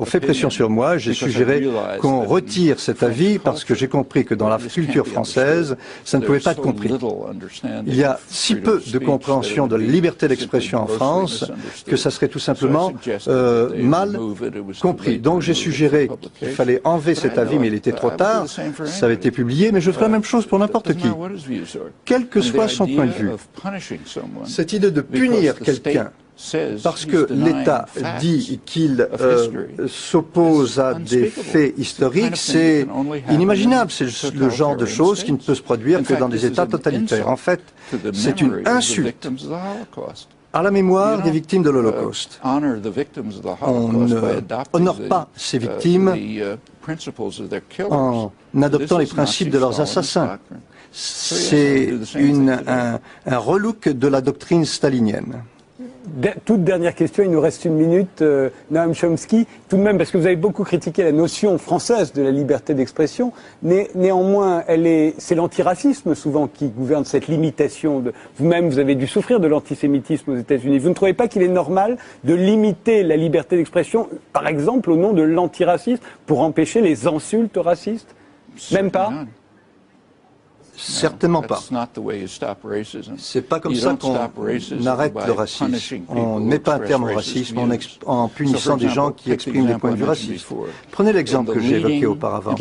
ont fait pression sur moi, j'ai suggéré qu'on retire cet avis parce que j'ai compris que dans la culture française, ça ne pouvait pas être compris. Il y a si peu de compréhension de la liberté d'expression en France que ça serait tout simplement mal compris. Donc j'ai suggéré qu'il fallait enlever cet avis, mais il était trop tard, ça avait été publié, mais je ferai la même chose pour n'importe qui, quel que soit son point de vue. Cette idée de punir quelqu'un parce que l'État dit qu'il s'oppose à des faits historiques, c'est inimaginable. C'est le genre de choses qui ne peut se produire que dans des États totalitaires. En fait, c'est une insulte à la mémoire des victimes de l'Holocauste. On n'honore pas ces victimes en adoptant les principes de leurs assassins. C'est un relook de la doctrine stalinienne. Toute dernière question, il nous reste une minute. Noam Chomsky, tout de même, parce que vous avez beaucoup critiqué la notion française de la liberté d'expression, néanmoins, c'est l'antiracisme souvent qui gouverne cette limitation. Vous-même, vous avez dû souffrir de l'antisémitisme aux États-Unis. Vous ne trouvez pas qu'il est normal de limiter la liberté d'expression, par exemple, au nom de l'antiracisme, pour empêcher les insultes racistes? Même pas? Certainement pas. C'est pas comme ça qu'on arrête le racisme. On ne met pas un terme au racisme en punissant des gens qui expriment des points de vue racistes. Prenez l'exemple que j'ai évoqué auparavant.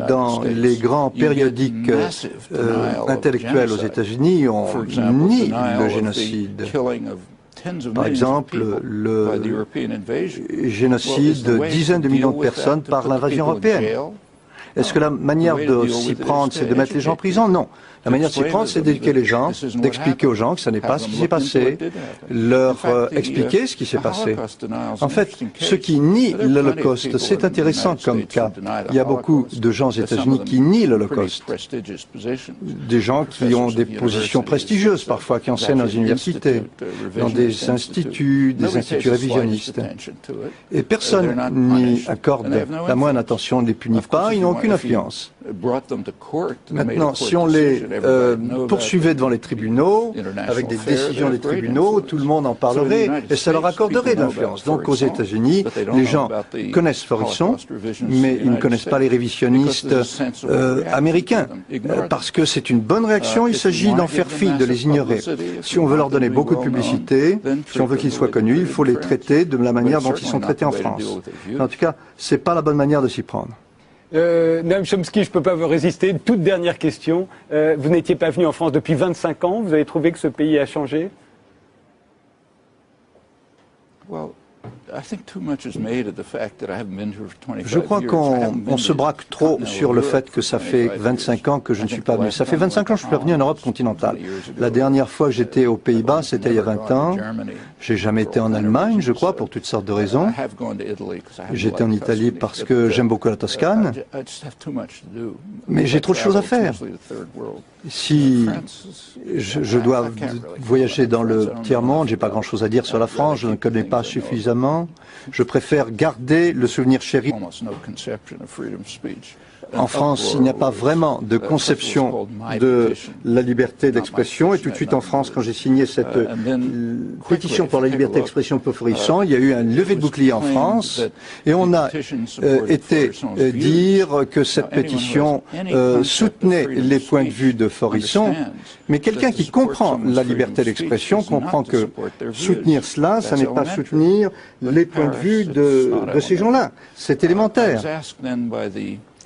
Dans les grands périodiques intellectuels aux États-Unis, on nie le génocide. Par exemple, le génocide de dizaines de millions de personnes par l'invasion européenne. Est-ce que la manière de s'y prendre, c'est de mettre les gens en prison? Non. La manière de s'y prendre, c'est d'éduquer les gens, d'expliquer aux gens que ce n'est pas ce qui s'est passé, leur expliquer ce qui s'est passé. En fait, ceux qui nient l'Holocauste, c'est intéressant comme cas. Il y a beaucoup de gens aux États-Unis qui nient l'Holocauste. Des gens qui ont des positions prestigieuses, parfois, qui enseignent dans les universités, dans des instituts révisionnistes. Et personne n'y accorde la moindre attention, ne les punit pas, ils n'ont aucune influence. Maintenant, si on les poursuivait devant les tribunaux, avec des décisions des tribunaux, tout le monde en parlerait et ça leur accorderait de l'influence. Donc aux États-Unis, les gens connaissent Forisson, mais ils ne connaissent pas les révisionnistes américains, parce que c'est une bonne réaction, il s'agit d'en faire fi, de les ignorer. Si on veut leur donner beaucoup de publicité, si on veut qu'ils soient connus, il faut les traiter de la manière dont ils sont traités en France. En tout cas, c'est pas la bonne manière de s'y prendre. Noam Chomsky, je ne peux pas vous résister. Une toute dernière question. Vous n'étiez pas venu en France depuis 25 ans. Vous avez trouvé que ce pays a changé? Je crois qu'on se braque trop sur le fait que ça fait 25 ans que je ne suis pas venu. Ça fait 25 ans que je suis pas venu en Europe continentale. La dernière fois que j'étais aux Pays-Bas, c'était il y a 20 ans. J'ai jamais été en Allemagne, je crois, pour toutes sortes de raisons. J'étais en Italie parce que j'aime beaucoup la Toscane. Mais j'ai trop de choses à faire. Si je dois voyager dans le tiers-monde, j'ai pas grand-chose à dire sur la France, je ne connais pas suffisamment. Je préfère garder le souvenir chéri. En France, il n'y a pas vraiment de conception de la liberté d'expression. Et tout de suite en France, quand j'ai signé cette pétition pour la liberté d'expression peu florissant, il y a eu un lever de bouclier en France. Et on a été dire que cette pétition soutenait les points de vue de Faurisson. Mais quelqu'un qui comprend la liberté d'expression comprend que soutenir cela, ça n'est pas soutenir les points de vue de ces gens-là. C'est élémentaire.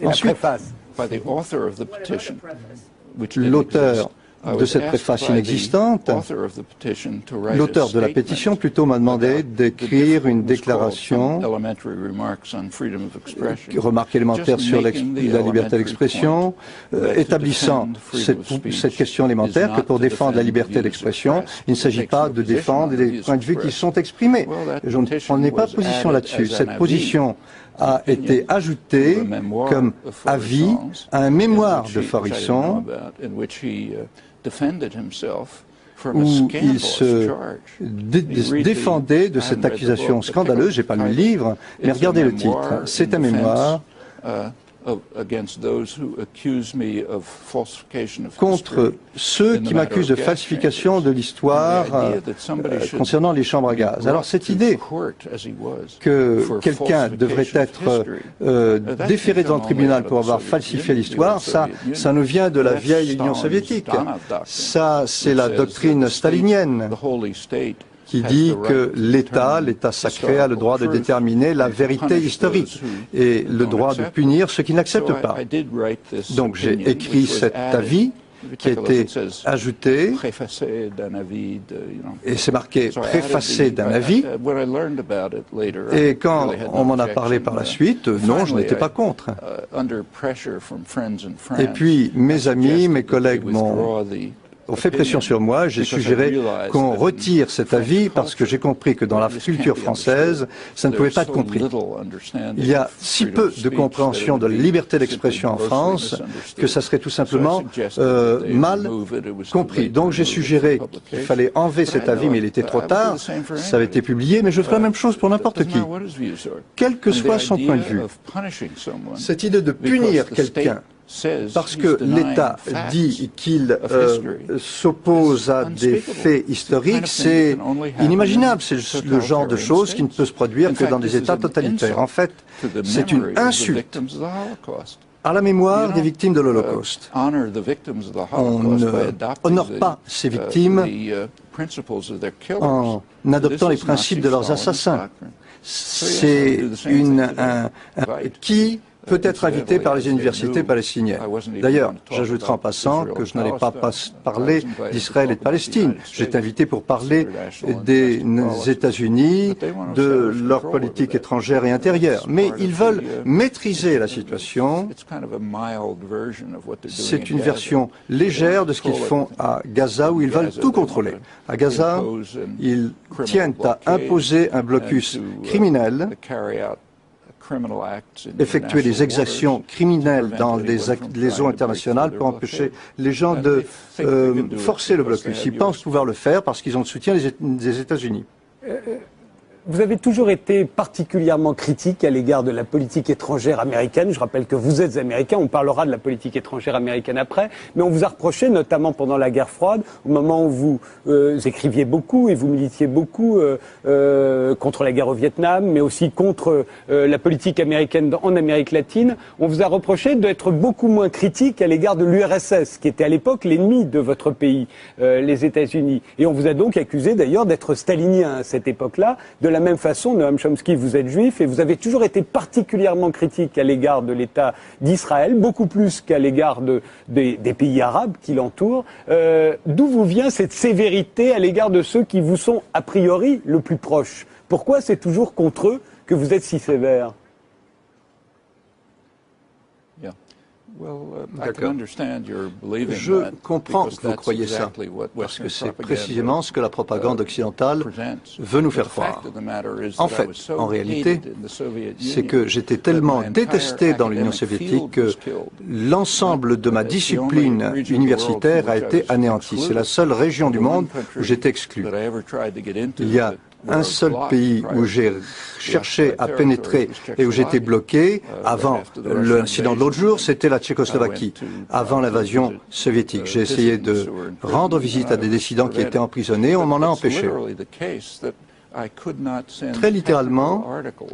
Ensuite, l'auteur de cette préface inexistante, l'auteur de la pétition plutôt m'a demandé d'écrire une déclaration, remarque élémentaire sur la liberté d'expression, établissant cette question élémentaire que pour défendre la liberté d'expression, il ne s'agit pas de défendre les points de vue qui sont exprimés. Je ne prenais pas position là-dessus. Cette position a été ajoutée comme avis à un mémoire de Faurisson où il se défendait de cette accusation scandaleuse. J'ai pas lu le livre, mais regardez le titre. C'est un mémoire contre ceux qui m'accusent de falsification de l'histoire concernant les chambres à gaz. Alors cette idée que quelqu'un devrait être déféré devant le tribunal pour avoir falsifié l'histoire, ça nous vient de la vieille Union soviétique. Ça, c'est la doctrine stalinienne qui dit que l'État sacré, a le droit de déterminer la vérité historique et le droit de punir ceux qui n'acceptent pas. Donc j'ai écrit cet avis qui a été ajouté, et c'est marqué préfacé d'un avis, et quand on m'en a parlé par la suite, non, je n'étais pas contre. Et puis mes amis, mes collègues ont fait pression sur moi, j'ai suggéré qu'on retire cet avis parce que j'ai compris que dans la culture française, ça ne pouvait pas être compris. Il y a si peu de compréhension de la liberté d'expression en France que ça serait tout simplement mal compris. Donc j'ai suggéré qu'il fallait enlever cet avis, mais il était trop tard, ça avait été publié, mais je ferai la même chose pour n'importe qui, quel que soit son point de vue. Cette idée de punir quelqu'un parce que l'État dit qu'il s'oppose à des faits historiques, c'est inimaginable. C'est le genre de choses qui ne peut se produire que dans des États totalitaires. En fait, c'est une insulte à la mémoire des victimes de l'Holocauste. On n'honore pas ces victimes en adoptant les principes de leurs assassins. C'est qui peut être invité par les universités palestiniennes. D'ailleurs, j'ajouterai en passant que je n'allais pas parler d'Israël et de Palestine. J'étais invité pour parler des États-Unis, de leur politique étrangère et intérieure. Mais ils veulent maîtriser la situation. C'est une version légère de ce qu'ils font à Gaza, où ils veulent tout contrôler. À Gaza, ils tiennent à imposer un blocus criminel, effectuer des exactions criminelles dans les eaux internationales pour empêcher les gens de forcer le blocus. Ils pensent pouvoir le faire parce qu'ils ont le soutien des États-Unis. Vous avez toujours été particulièrement critique à l'égard de la politique étrangère américaine. Je rappelle que vous êtes américain, on parlera de la politique étrangère américaine après, mais on vous a reproché, notamment pendant la guerre froide, au moment où vous écriviez beaucoup et vous militiez beaucoup contre la guerre au Vietnam, mais aussi contre la politique américaine en Amérique latine, on vous a reproché d'être beaucoup moins critique à l'égard de l'URSS, qui était à l'époque l'ennemi de votre pays, les États-Unis. Et on vous a donc accusé d'ailleurs d'être stalinien à cette époque-là. De la même façon, Noam Chomsky, vous êtes juif et vous avez toujours été particulièrement critique à l'égard de l'État d'Israël, beaucoup plus qu'à l'égard des pays arabes qui l'entourent. D'où vous vient cette sévérité à l'égard de ceux qui vous sont a priori le plus proches ? Pourquoi c'est toujours contre eux que vous êtes si sévère? D'accord. Je comprends que vous croyez ça, parce que c'est précisément ce que la propagande occidentale veut nous faire croire. En fait, en réalité, c'est que j'étais tellement détesté dans l'Union soviétique que l'ensemble de ma discipline universitaire a été anéanti. C'est la seule région du monde où j'étais exclu. Il y a un seul pays où j'ai cherché à pénétrer et où j'étais bloqué avant l'incident de l'autre jour, c'était la Tchécoslovaquie, avant l'invasion soviétique. J'ai essayé de rendre visite à des dissidents qui étaient emprisonnés, on m'en a empêché. Très littéralement,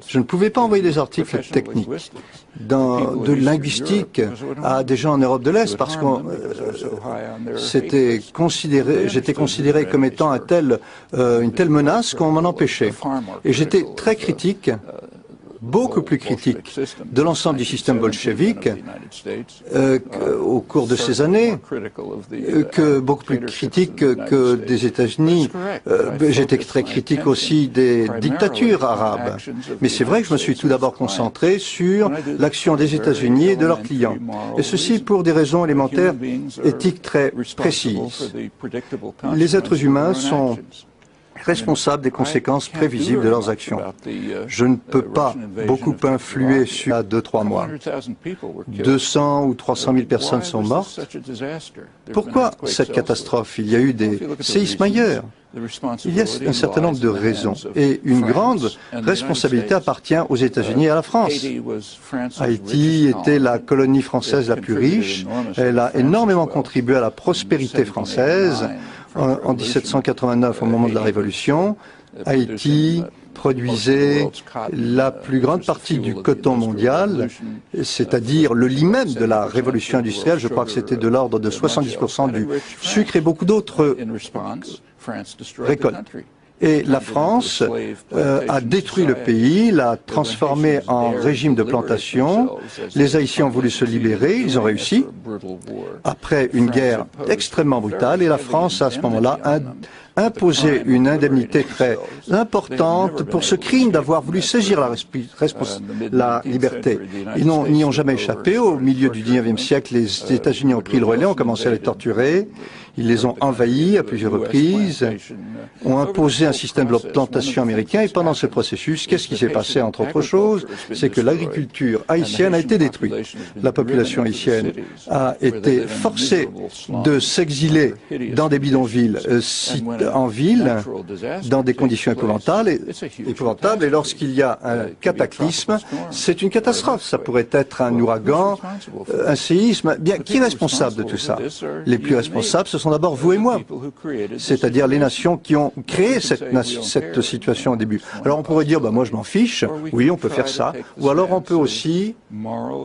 je ne pouvais pas envoyer des articles techniques de linguistique à des gens en Europe de l'Est parce que j'étais considéré comme étant une telle menace qu'on m'en empêchait. Et j'étais très critique, beaucoup plus critique de l'ensemble du système bolchevique au cours de ces années, beaucoup plus critique que des États-Unis. J'étais très critique aussi des dictatures arabes. Mais c'est vrai que je me suis tout d'abord concentré sur l'action des États-Unis et de leurs clients. Et ceci pour des raisons élémentaires, éthiques très précises. Les êtres humains sont responsables des conséquences prévisibles de leurs actions. Je ne peux pas beaucoup influer sur 2-3 mois. 200 ou 300 000 personnes sont mortes. Pourquoi cette catastrophe? Il y a eu des séismes ailleurs. Il y a un certain nombre de raisons. Et une grande responsabilité appartient aux États-Unis et à la France. Haïti était la colonie française la plus riche. Elle a énormément contribué à la prospérité française. En 1789, au moment de la Révolution, Haïti produisait la plus grande partie du coton mondial, c'est-à-dire le lit même de la révolution industrielle. Je crois que c'était de l'ordre de 70% du sucre et beaucoup d'autres récoltes. Et la France a détruit le pays, l'a transformé en régime de plantation. Les Haïtiens ont voulu se libérer, ils ont réussi, après une guerre extrêmement brutale, et la France, à ce moment-là, a imposé une indemnité très importante pour ce crime d'avoir voulu saisir la liberté. Ils n'y ont jamais échappé. Au milieu du XIXe siècle, les États-Unis ont pris le relais, ont commencé à les torturer. Ils les ont envahis à plusieurs reprises, ont imposé un système de plantation américain et pendant ce processus, qu'est-ce qui s'est passé entre autres choses? C'est que l'agriculture haïtienne a été détruite. La population haïtienne a été forcée de s'exiler dans des bidonvilles en ville, dans des conditions épouvantables et lorsqu'il y a un cataclysme, c'est une catastrophe. Ça pourrait être un ouragan, un séisme. Bien, qui est responsable de tout ça? Les plus responsables, ce sont d'abord vous et moi, c'est-à-dire les nations qui ont créé cette situation au début. Alors on pourrait dire, moi je m'en fiche, oui on peut faire ça, ou alors on peut aussi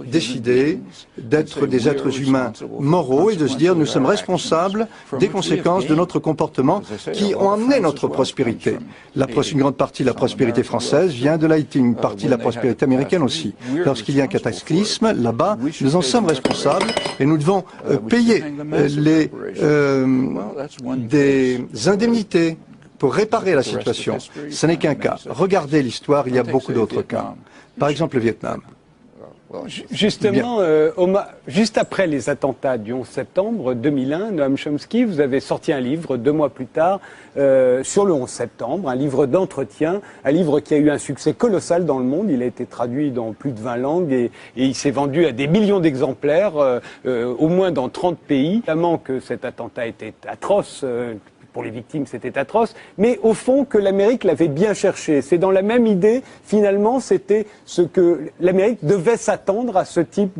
décider d'être des êtres humains moraux et de se dire nous sommes responsables des conséquences de notre comportement qui ont amené notre prospérité. Une grande partie de la prospérité française vient de l'Haïti, une partie de la prospérité américaine aussi. Lorsqu'il y a un cataclysme, là-bas, nous en sommes responsables et nous devons payer des indemnités pour réparer la situation. Ce n'est qu'un cas. Regardez l'histoire, il y a beaucoup d'autres cas. Par exemple, le Vietnam. Justement, juste après les attentats du 11 septembre 2001, Noam Chomsky, vous avez sorti un livre 2 mois plus tard sur le 11 septembre, un livre d'entretien, un livre qui a eu un succès colossal dans le monde. Il a été traduit dans plus de 20 langues et il s'est vendu à des millions d'exemplaires, au moins dans 30 pays. Évidemment que cet attentat était atroce. Pour les victimes, c'était atroce, mais au fond, que l'Amérique l'avait bien cherché. C'est dans la même idée, finalement, c'était ce que l'Amérique devait s'attendre à ce type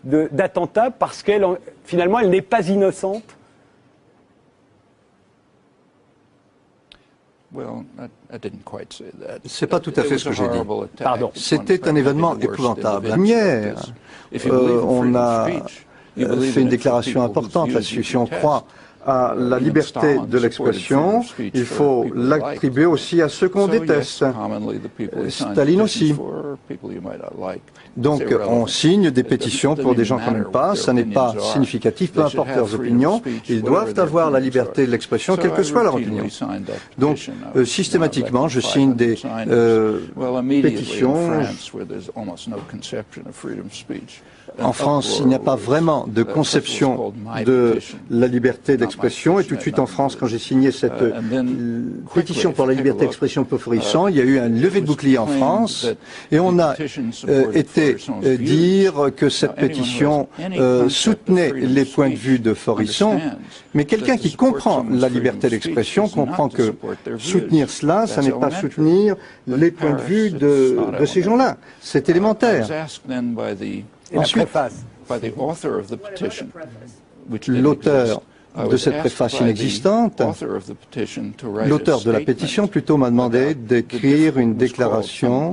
d'attentat, parce qu'elle, finalement, elle n'est pas innocente. C'est pas tout à fait ce que j'ai dit. Pardon. C'était un événement épouvantable. Hier, on a fait une déclaration importante là-dessus. Si on croit à la liberté de l'expression, il faut l'attribuer aussi à ceux qu'on déteste. Staline aussi. Donc on signe des pétitions pour des gens qu'on n'aime pas, ça n'est pas significatif, peu importe leurs opinions, ils doivent avoir la liberté de l'expression, quelle que soit leur opinion. Donc systématiquement, je signe des pétitions. En France, il n'y a pas vraiment de conception de la liberté d'expression. Et tout de suite en France, quand j'ai signé cette pétition pour la liberté d'expression pour Frisson, il y a eu un lever de bouclier en France. Et on a été dire que cette pétition soutenait les points de vue de Frisson. Mais quelqu'un qui comprend la liberté d'expression comprend que soutenir cela, ça n'est pas soutenir les points de vue de ces gens-là. C'est élémentaire. Ensuite, l'auteur de cette préface inexistante, l'auteur de la pétition plutôt m'a demandé d'écrire une déclaration,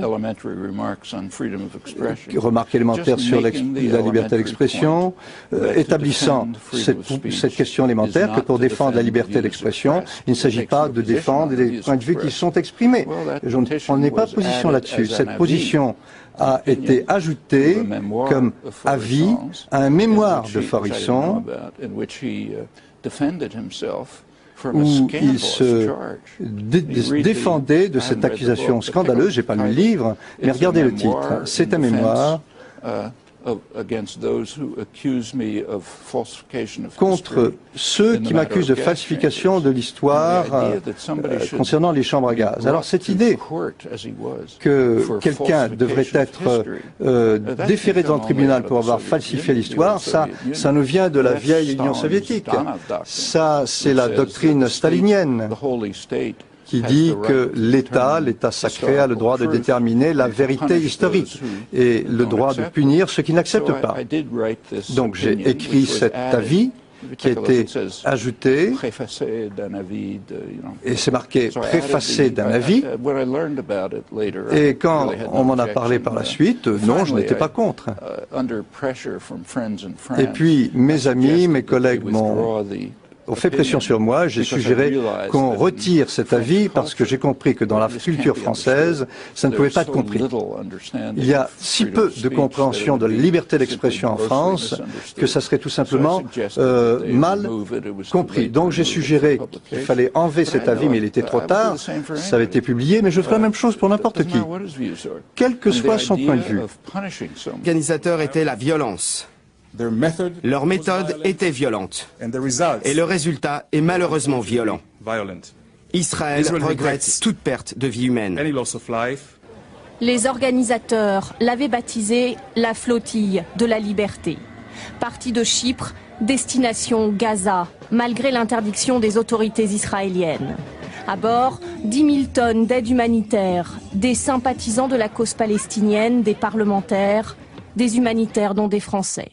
remarque élémentaire sur la liberté d'expression, établissant cette question élémentaire que pour défendre la liberté d'expression, il ne s'agit pas de défendre les points de vue qui sont exprimés. On n'est pas position là-dessus. Cette position a été ajoutée comme avis à un mémoire de Frisson où il se défendait de cette accusation scandaleuse. J'ai pas lu le livre, mais regardez le titre. C'est un mémoire contre ceux qui m'accusent de falsification de l'histoire concernant les chambres à gaz. Alors cette idée que quelqu'un devrait être déféré devant le tribunal pour avoir falsifié l'histoire, ça nous vient de la vieille Union soviétique. Ça, c'est la doctrine stalinienne qui dit que l'État sacré, a le droit de déterminer la vérité historique et le droit de punir ceux qui n'acceptent pas. Donc j'ai écrit cet avis qui a été ajouté, et c'est marqué préfacé d'un avis, et quand on m'en a parlé par la suite, non, je n'étais pas contre. Et puis mes amis, mes collègues ont fait pression sur moi, j'ai suggéré qu'on retire cet avis parce que j'ai compris que dans la culture française, ça ne pouvait pas être compris. Il y a si peu de compréhension de la liberté d'expression en France que ça serait tout simplement mal compris. Donc j'ai suggéré qu'il fallait enlever cet avis, mais il était trop tard, ça avait été publié, mais je ferai la même chose pour n'importe qui, quel que soit son point de vue. L'organisateur était la violence. Leur méthode était violente et le résultat est malheureusement violent. Israël regrette toute perte de vie humaine. Les organisateurs l'avaient baptisé la flottille de la liberté. Partie de Chypre, destination Gaza, malgré l'interdiction des autorités israéliennes. À bord, 10 000 tonnes d'aide humanitaire, des sympathisants de la cause palestinienne, des parlementaires, des humanitaires dont des Français.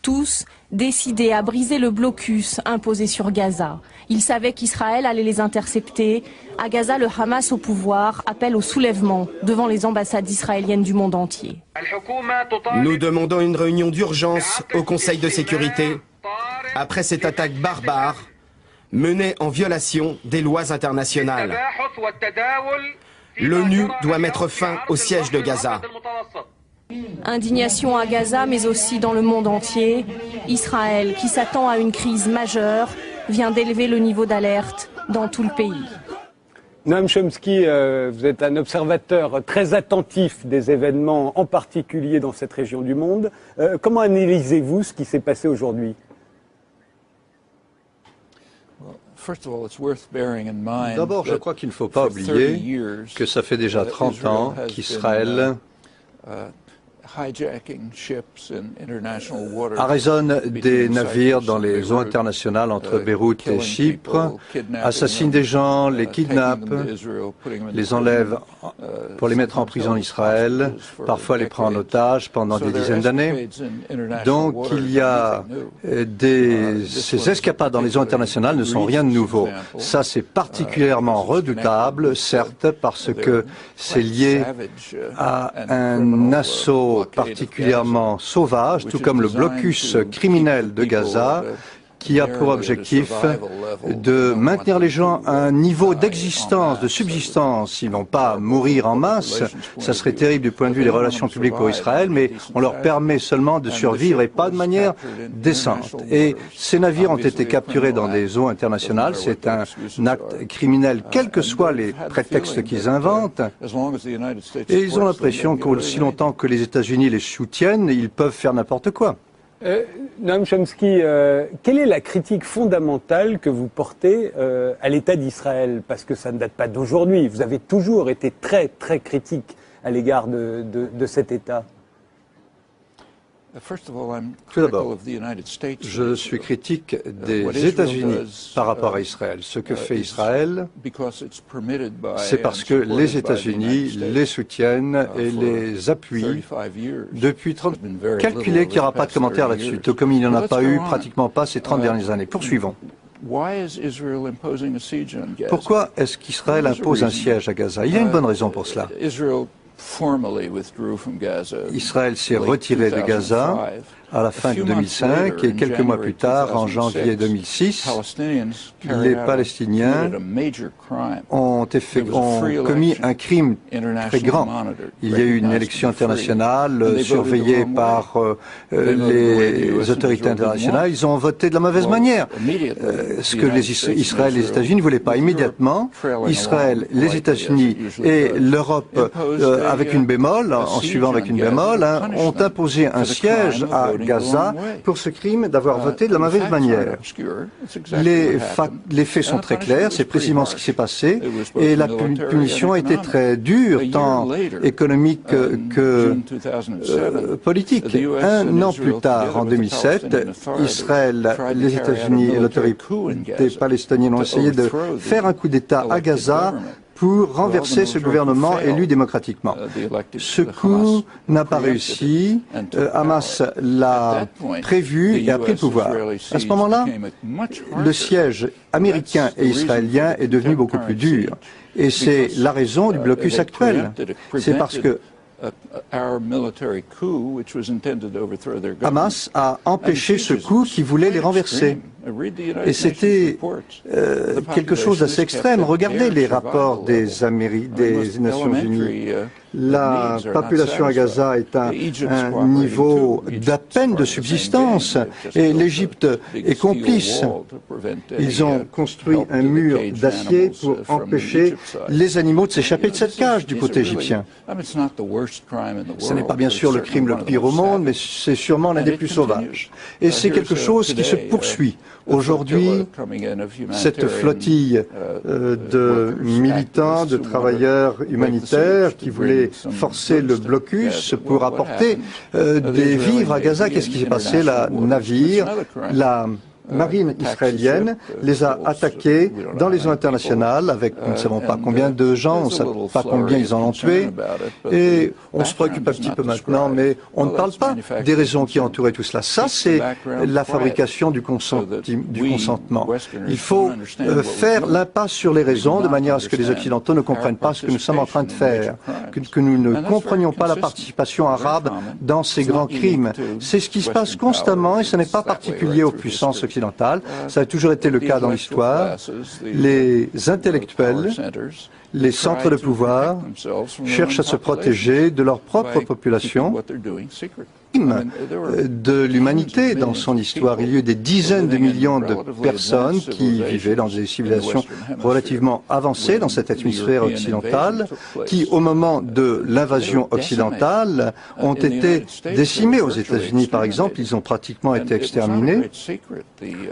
Tous décidés à briser le blocus imposé sur Gaza. Ils savaient qu'Israël allait les intercepter. À Gaza, le Hamas au pouvoir appelle au soulèvement devant les ambassades israéliennes du monde entier. Nous demandons une réunion d'urgence au Conseil de sécurité après cette attaque barbare menée en violation des lois internationales. L'ONU doit mettre fin au siège de Gaza. Indignation à Gaza, mais aussi dans le monde entier. Israël, qui s'attend à une crise majeure, vient d'élever le niveau d'alerte dans tout le pays. Noam Chomsky, vous êtes un observateur très attentif des événements, en particulier dans cette région du monde. Comment analysez-vous ce qui s'est passé aujourd'hui ? D'abord, je crois qu'il ne faut pas oublier que ça fait déjà 30 ans qu'Israël arraisonne des navires dans les eaux internationales entre Beyrouth et Chypre, assassine des gens, les kidnappe, les enlève pour les mettre en prison en Israël, parfois les prend en otage pendant des dizaines d'années. Donc il y a ces escapades dans les eaux internationales ne sont rien de nouveau. Ça c'est particulièrement redoutable, certes, parce que c'est lié à un assaut particulièrement sauvage, tout comme le blocus criminel de Gaza, qui a pour objectif de maintenir les gens à un niveau d'existence, de subsistance. Ils n'ont pas à mourir en masse, ça serait terrible du point de vue des relations publiques pour Israël, mais on leur permet seulement de survivre et pas de manière décente. Et ces navires ont été capturés dans des eaux internationales, c'est un acte criminel, quels que soient les prétextes qu'ils inventent, et ils ont l'impression qu'aussi longtemps que les États-Unis les soutiennent, ils peuvent faire n'importe quoi. Noam Chomsky, quelle est la critique fondamentale que vous portez à l'État d'Israël? Parce que ça ne date pas d'aujourd'hui. Vous avez toujours été très, très critique à l'égard de cet État. Tout d'abord, je suis critique des États-Unis par rapport à Israël. Ce que fait Israël, c'est parce que les États-Unis les soutiennent et les appuient depuis 30 ans. Calculez qu'il n'y aura pas de commentaire là-dessus, tout comme il n'y en a pas eu pratiquement pas ces 30 dernières années. Poursuivons. Pourquoi est-ce qu'Israël impose un siège à Gaza? Il y a une bonne raison pour cela. Israël s'est retiré de Gaza à la fin de 2005 et quelques mois plus tard, en janvier 2006, les Palestiniens ont commis un crime très grand. Il y a eu une élection internationale surveillée par les autorités internationales. Ils ont voté de la mauvaise manière. Ce que Israël et les États-Unis ne voulaient pas. Immédiatement, Israël, les États-Unis et l'Europe, avec une bémol, en suivant avec une bémol, ont imposé un siège à Gaza pour ce crime d'avoir voté de la mauvaise manière. Les faits sont très clairs, c'est précisément ce qui s'est passé, et la punition a été très dure, tant économique que politique. Un an plus tard, en 2007, Israël, les États-Unis et l'autorité palestinienne ont essayé de faire un coup d'État à Gaza pour renverser ce gouvernement élu démocratiquement. Ce coup n'a pas réussi. Hamas l'a prévu et a pris le pouvoir. À ce moment-là, le siège américain et israélien est devenu beaucoup plus dur. Et c'est la raison du blocus actuel. C'est parce que Hamas a empêché ce coup qui voulait les renverser. Et c'était quelque chose d'assez extrême. Regardez les rapports des Nations Unies. La population à Gaza est à un niveau d'à peine de subsistance et l'Égypte est complice. Ils ont construit un mur d'acier pour empêcher les animaux de s'échapper de cette cage du côté égyptien. Ce n'est pas bien sûr le crime le pire au monde, mais c'est sûrement l'un des plus sauvages. Et c'est quelque chose qui se poursuit. Aujourd'hui, cette flottille de militants, de travailleurs humanitaires qui voulaient forcer le blocus pour apporter des vivres à Gaza, qu'est-ce qui s'est passé? La marine israélienne les a attaqués dans les eaux internationales avec, nous ne savons pas combien de gens, on ne sait pas combien ils en ont tué, et on se préoccupe un petit peu maintenant, mais on ne parle pas des raisons qui entouraient tout cela. Ça, c'est la fabrication du consentement. Il faut faire l'impasse sur les raisons de manière à ce que les Occidentaux ne comprennent pas ce que nous sommes en train de faire, que nous ne comprenions pas la participation arabe dans ces grands crimes. C'est ce qui se passe constamment et ce n'est pas particulier aux puissances occidentales. Ça a toujours été le cas dans l'histoire. Les intellectuels, les centres de pouvoir cherchent à se protéger de leur propre population, de l'humanité dans son histoire. Il y a eu des dizaines de millions de personnes qui vivaient dans des civilisations relativement avancées dans cette hémisphère occidentale, qui, au moment de l'invasion occidentale, ont été décimées. Aux États-Unis, par exemple, ils ont pratiquement été exterminés.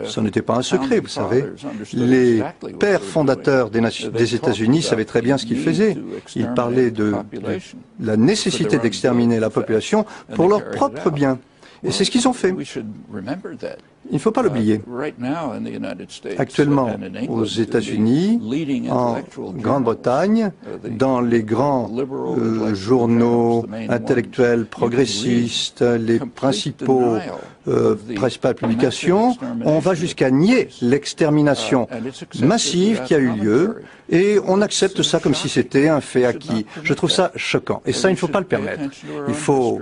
Ce n'était pas un secret, vous savez. Les pères fondateurs des États-Unis savaient très bien ce qu'ils faisaient. Ils parlaient de la nécessité d'exterminer la population pour leur propre bien. Et c'est ce qu'ils ont fait. Il ne faut pas l'oublier. Actuellement, aux États-Unis, en Grande-Bretagne, dans les grands journaux intellectuels progressistes, les principales publications, on va jusqu'à nier l'extermination massive qui a eu lieu Et on accepte ça comme si c'était un fait acquis. Je trouve ça choquant. Et ça, il ne faut pas le permettre. Il faut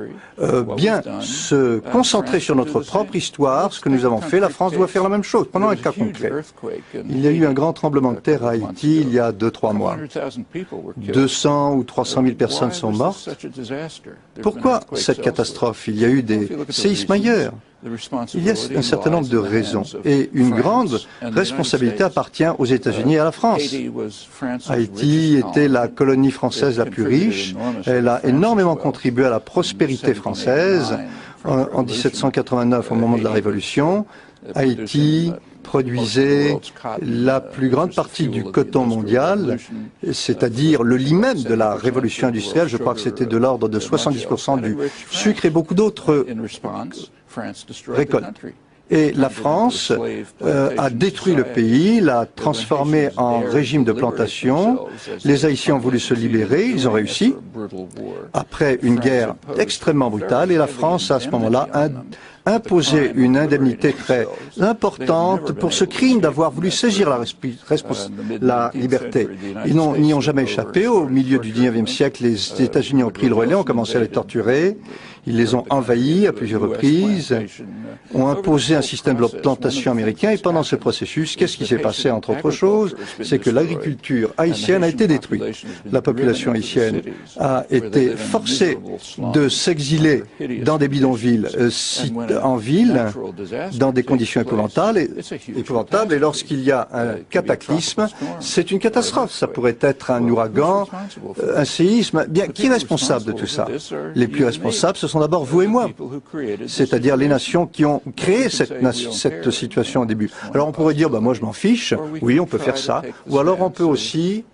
bien se concentrer sur notre propre histoire. Ce que nous avons fait, la France doit faire la même chose. Prenons un cas concret. Il y a eu un grand tremblement de terre à Haïti il y a 2-3 mois. 200 ou 300 000 personnes sont mortes. Pourquoi cette catastrophe? Il y a eu des séismes ailleurs. Il y a un certain nombre de raisons et une grande responsabilité appartient aux États-Unis et à la France. Haïti était la colonie française la plus riche. Elle a énormément contribué à la prospérité française. En 1789, au moment de la Révolution, Haïti produisait la plus grande partie du coton mondial, c'est-à-dire le lit même de la révolution industrielle. Je crois que c'était de l'ordre de 70% du sucre et beaucoup d'autres récoltes. Et la France a détruit le pays, l'a transformé en régime de plantation. Les Haïtiens ont voulu se libérer, ils ont réussi, après une guerre extrêmement brutale, et la France, à ce moment-là, imposé une indemnité très importante pour ce crime d'avoir voulu saisir la liberté. Ils n'y ont jamais échappé. Au milieu du XIXe siècle, les États-Unis ont pris le relais, ont commencé à les torturer. Ils les ont envahis à plusieurs reprises, ont imposé un système de plantation américain et pendant ce processus, qu'est-ce qui s'est passé entre autres choses? C'est que l'agriculture haïtienne a été détruite. La population haïtienne a été forcée de s'exiler dans des bidonvilles en ville, dans des conditions épouvantables et lorsqu'il y a un cataclysme, c'est une catastrophe. Ça pourrait être un ouragan, un séisme. Bien, qui est responsable de tout ça? Les plus responsables, ce sont d'abord vous et moi, c'est-à-dire les nations qui ont créé cette situation au début. Alors on pourrait dire, moi je m'en fiche, oui on peut faire ça, ou alors on peut aussi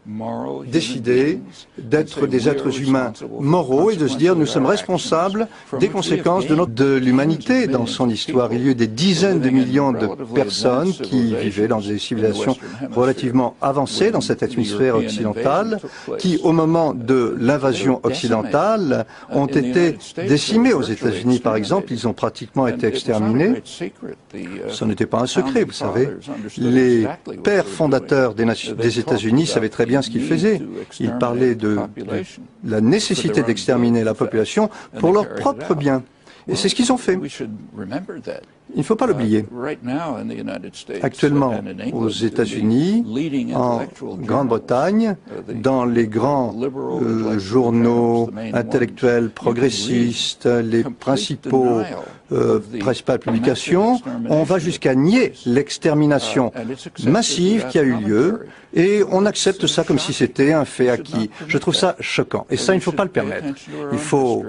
décider d'être des êtres humains moraux et de se dire nous sommes responsables des conséquences de l'humanité dans son histoire. Il y a eu des dizaines de millions de personnes qui vivaient dans des civilisations relativement avancées dans cet hémisphère occidental, qui au moment de l'invasion occidentale ont été décimés. Aux États-Unis, par exemple, ils ont pratiquement été exterminés. Ce n'était pas un secret, vous savez. Les pères fondateurs des États-Unis savaient très bien ce qu'ils faisaient. Ils parlaient de la nécessité d'exterminer la population pour leur propre bien. Et c'est ce qu'ils ont fait. Il ne faut pas l'oublier. Actuellement, aux États-Unis, en Grande-Bretagne, dans les grands journaux intellectuels progressistes, les principales publications, on va jusqu'à nier l'extermination massive qui a eu lieu et on accepte ça comme si c'était un fait acquis. Je trouve ça choquant et ça, il ne faut pas le permettre. Il faut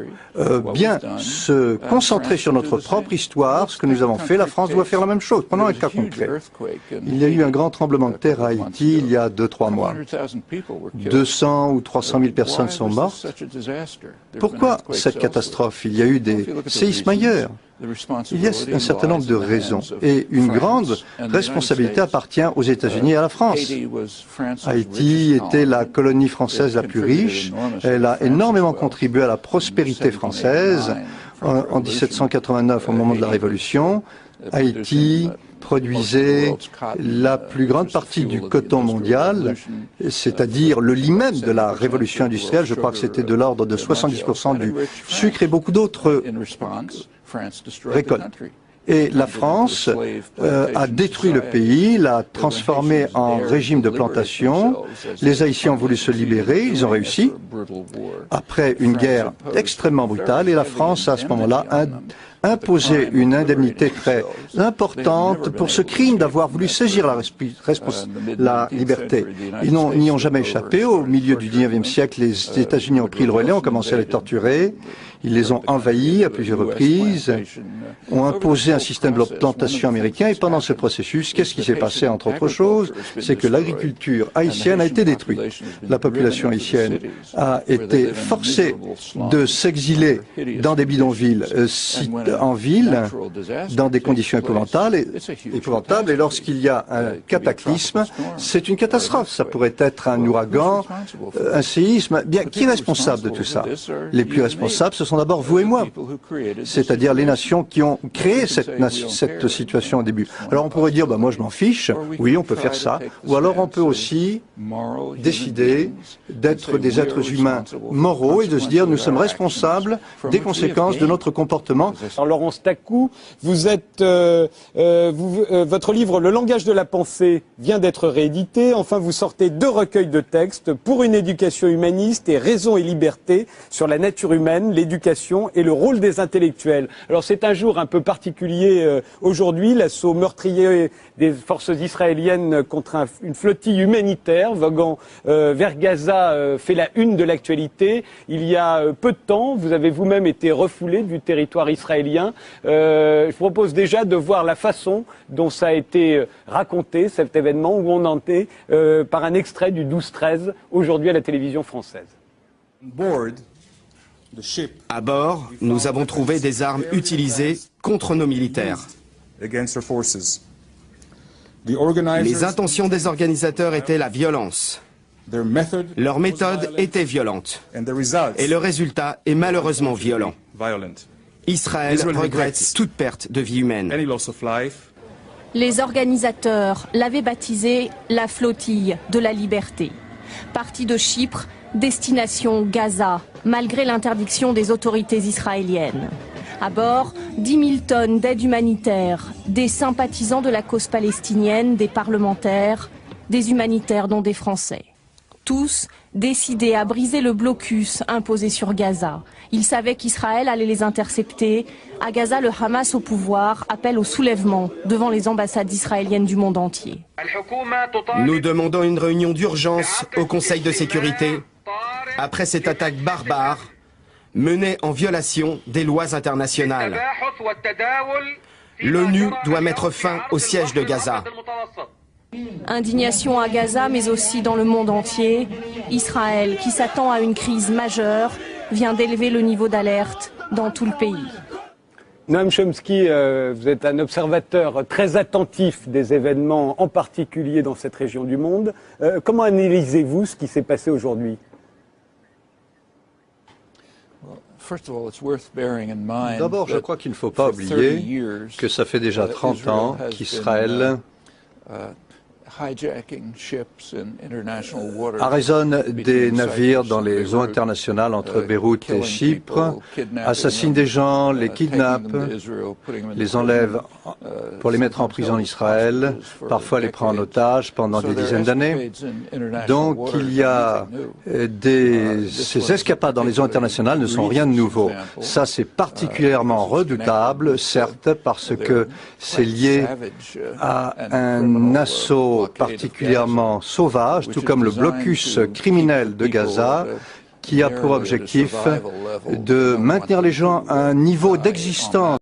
bien se concentrer sur notre propre histoire, ce que nous avons fait, la France doit faire la même chose. Prenons un cas concret. Il y a eu un grand tremblement de terre à Haïti il y a 2-3 mois. 200 ou 300 000 personnes sont mortes. Pourquoi cette catastrophe? Il y a eu des séismes ailleurs. Il y a un certain nombre de raisons et une grande responsabilité appartient aux États-Unis et à la France. Haïti était la colonie française la plus riche. Elle a énormément contribué à la prospérité française. En 1789, au moment de la Révolution, Haïti produisait la plus grande partie du coton mondial, c'est-à-dire le lit même de la révolution industrielle. Je crois que c'était de l'ordre de 70% du sucre et beaucoup d'autres récoltes. Et la France a détruit le pays, l'a transformé en régime de plantation. Les Haïtiens ont voulu se libérer, ils ont réussi, après une guerre extrêmement brutale, et la France, à ce moment-là, imposé une indemnité très importante pour ce crime d'avoir voulu saisir la liberté. Ils n'y ont jamais échappé. Au milieu du XIXe siècle, les États-Unis ont pris le relais, ont commencé à les torturer. Ils les ont envahis à plusieurs reprises, ont imposé un système de plantation américain et pendant ce processus, qu'est-ce qui s'est passé entre autres choses? C'est que l'agriculture haïtienne a été détruite. La population haïtienne a été forcée de s'exiler dans des bidonvilles en ville dans des conditions épouvantables et lorsqu'il y a un cataclysme, c'est une catastrophe. Ça pourrait être un ouragan, un séisme. Bien, qui est responsable de tout ça? Les plus responsables, ce sont d'abord vous et moi, c'est-à-dire les nations qui ont créé cette situation au début. Alors on pourrait dire, moi je m'en fiche, oui on peut faire ça, ou alors on peut aussi décider d'être des êtres humains moraux et de se dire nous sommes responsables des conséquences de notre comportement. Alors Laurence Takou, vous êtes, votre livre Le langage de la pensée vient d'être réédité. Enfin, vous sortez 2 recueils de textes pour une éducation humaniste et Raison et liberté sur la nature humaine, l'éducation et le rôle des intellectuels. Alors c'est un jour un peu particulier aujourd'hui, l'assaut meurtrier des forces israéliennes contre une flottille humanitaire voguant vers Gaza fait la une de l'actualité. Il y a peu de temps, vous avez vous-même été refoulé du territoire israélien. Je vous propose déjà de voir la façon dont ça a été raconté, cet événement, où on en est, par un extrait du 12-13, aujourd'hui à la télévision française. À bord, nous avons trouvé des armes utilisées contre nos militaires. Les intentions des organisateurs étaient la violence. Leur méthode était violente. Et le résultat est malheureusement violent. Israël regrette toute perte de vie humaine. Les organisateurs l'avaient baptisée la flottille de la liberté. Partie de Chypre, destination Gaza, malgré l'interdiction des autorités israéliennes. À bord, 10 000 tonnes d'aide humanitaire, des sympathisants de la cause palestinienne, des parlementaires, des humanitaires dont des Français. Tous décidés à briser le blocus imposé sur Gaza. Ils savaient qu'Israël allait les intercepter. À Gaza, le Hamas au pouvoir appelle au soulèvement devant les ambassades israéliennes du monde entier. Nous demandons une réunion d'urgence au Conseil de sécurité après cette attaque barbare menée en violation des lois internationales. L'ONU doit mettre fin au siège de Gaza. Indignation à Gaza, mais aussi dans le monde entier. Israël, qui s'attend à une crise majeure, vient d'élever le niveau d'alerte dans tout le pays. Noam Chomsky, vous êtes un observateur très attentif des événements, en particulier dans cette région du monde. Comment analysez-vous ce qui s'est passé aujourd'hui ? D'abord, je crois qu'il ne faut pas oublier que ça fait déjà 30 ans qu'Israël arraisonne des navires dans les eaux internationales entre Beyrouth et Chypre, assassine des gens, les kidnappe, les enlève pour les mettre en prison en Israël, parfois les prend en otage pendant des dizaines d'années. Donc il y a ces escapades dans les eaux internationales ne sont rien de nouveau. Ça c'est particulièrement redoutable, certes, parce que c'est lié à un assaut particulièrement sauvage, tout comme le blocus criminel de Gaza, qui a pour objectif de maintenir les gens à un niveau d'existence